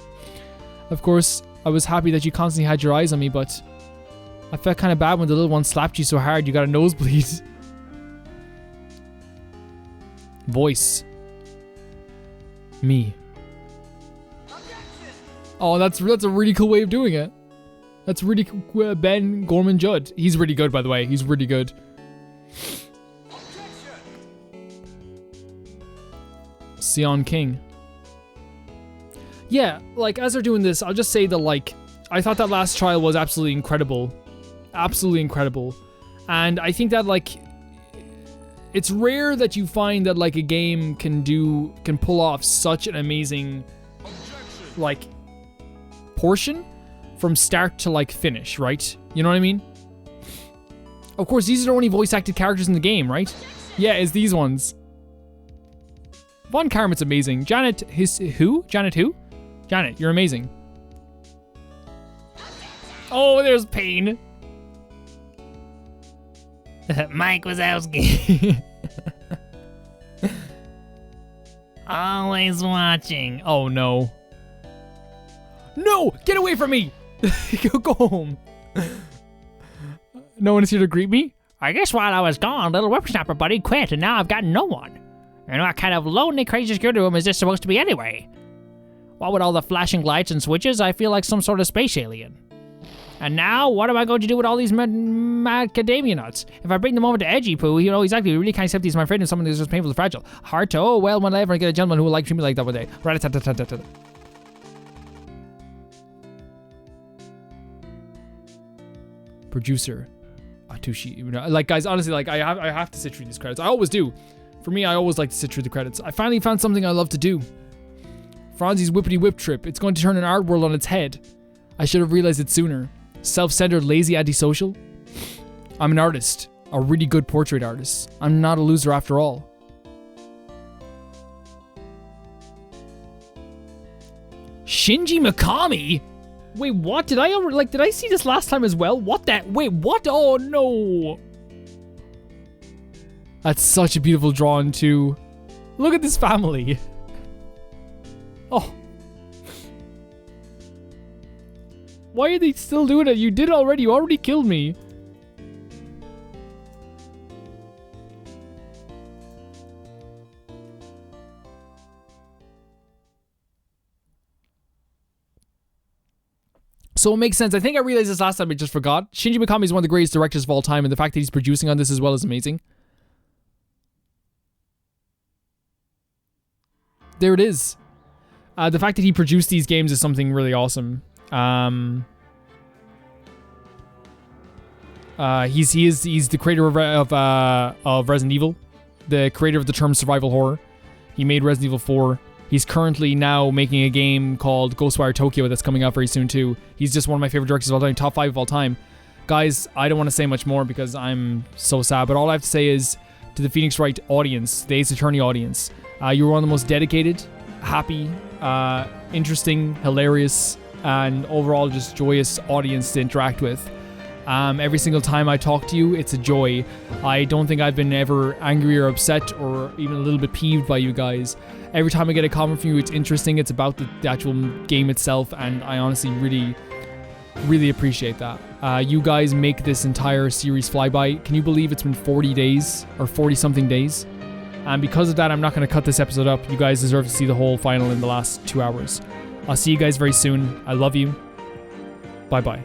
Of course, I was happy that you constantly had your eyes on me, but I felt kind of bad when the little one slapped you so hard you got a nosebleed. Voice. Me. Oh, that's a really cool way of doing it. That's really cool. Ben Gorman Judd. He's really good, by the way. He's really good. Sion King. Yeah, like, as they're doing this, I'll just say that, like, I thought that last trial was absolutely incredible. Absolutely incredible. And I think that, like, it's rare that you find that, like, a game can pull off such an amazing, like, portion from start to, like, finish, right? You know what I mean? Of course, these are the only voice acted characters in the game, right? Yeah, it's these ones. Von Karmat's amazing. Janet, who? Janet who? Janet, you're amazing. Oh, there's Pain. Mike Wazowski. Always watching. Oh, no. No! Get away from me! Go home. No one is here to greet me? I guess while I was gone, little whippersnapper buddy quit, and now I've got no one. And what kind of lonely, crazy security room is this supposed to be anyway? What with all the flashing lights and switches, I feel like some sort of space alien. And now, what am I going to do with all these macadamia nuts? If I bring them over to Edgy Poo, you know exactly, we really can't accept these, my friend, and someone who's just painful and fragile. Hard to, oh, well, when I ever get a gentleman who will like treat me like that one day. Rat-a-tat-tat-tat-tat. Producer. Atushi. Like, guys, honestly, like, I have to sit through these credits. I always do. For me, I always like to sit through the credits. I finally found something I love to do. Franzi's Whippity Whip trip. It's going to turn an art world on its head. I should have realized it sooner. Self-centered, lazy, antisocial. I'm an artist. A really good portrait artist. I'm not a loser after all. Shinji Mikami? Wait, what? Did I see this last time as well? What that? Wait, what? Oh, no. That's such a beautiful drawing, too. Look at this family. Oh. Why are they still doing it? You did already. You already killed me. So it makes sense. I think I realized this last time, I just forgot. Shinji Mikami is one of the greatest directors of all time, and the fact that he's producing on this as well is amazing. There it is. The fact that he produced these games is something really awesome. He's the creator of Resident Evil, the creator of the term survival horror. He made Resident Evil 4. He's currently now making a game called Ghostwire Tokyo that's coming out very soon too. He's just one of my favorite directors of all time, top 5 of all time. Guys, I don't want to say much more because I'm so sad, but all I have to say is to the Phoenix Wright audience, the Ace Attorney audience, you were one of the most dedicated, happy, interesting, hilarious, and overall just joyous audience to interact with. Every single time I talk to you, it's a joy. I don't think I've been ever angry or upset or even a little bit peeved by you guys. Every time I get a comment from you, it's interesting. It's about the actual game itself, and I honestly really, really appreciate that. You guys make this entire series fly by. Can you believe it's been 40 days or 40-something days? And because of that, I'm not going to cut this episode up. You guys deserve to see the whole final in the last 2 hours. I'll see you guys very soon. I love you. Bye-bye.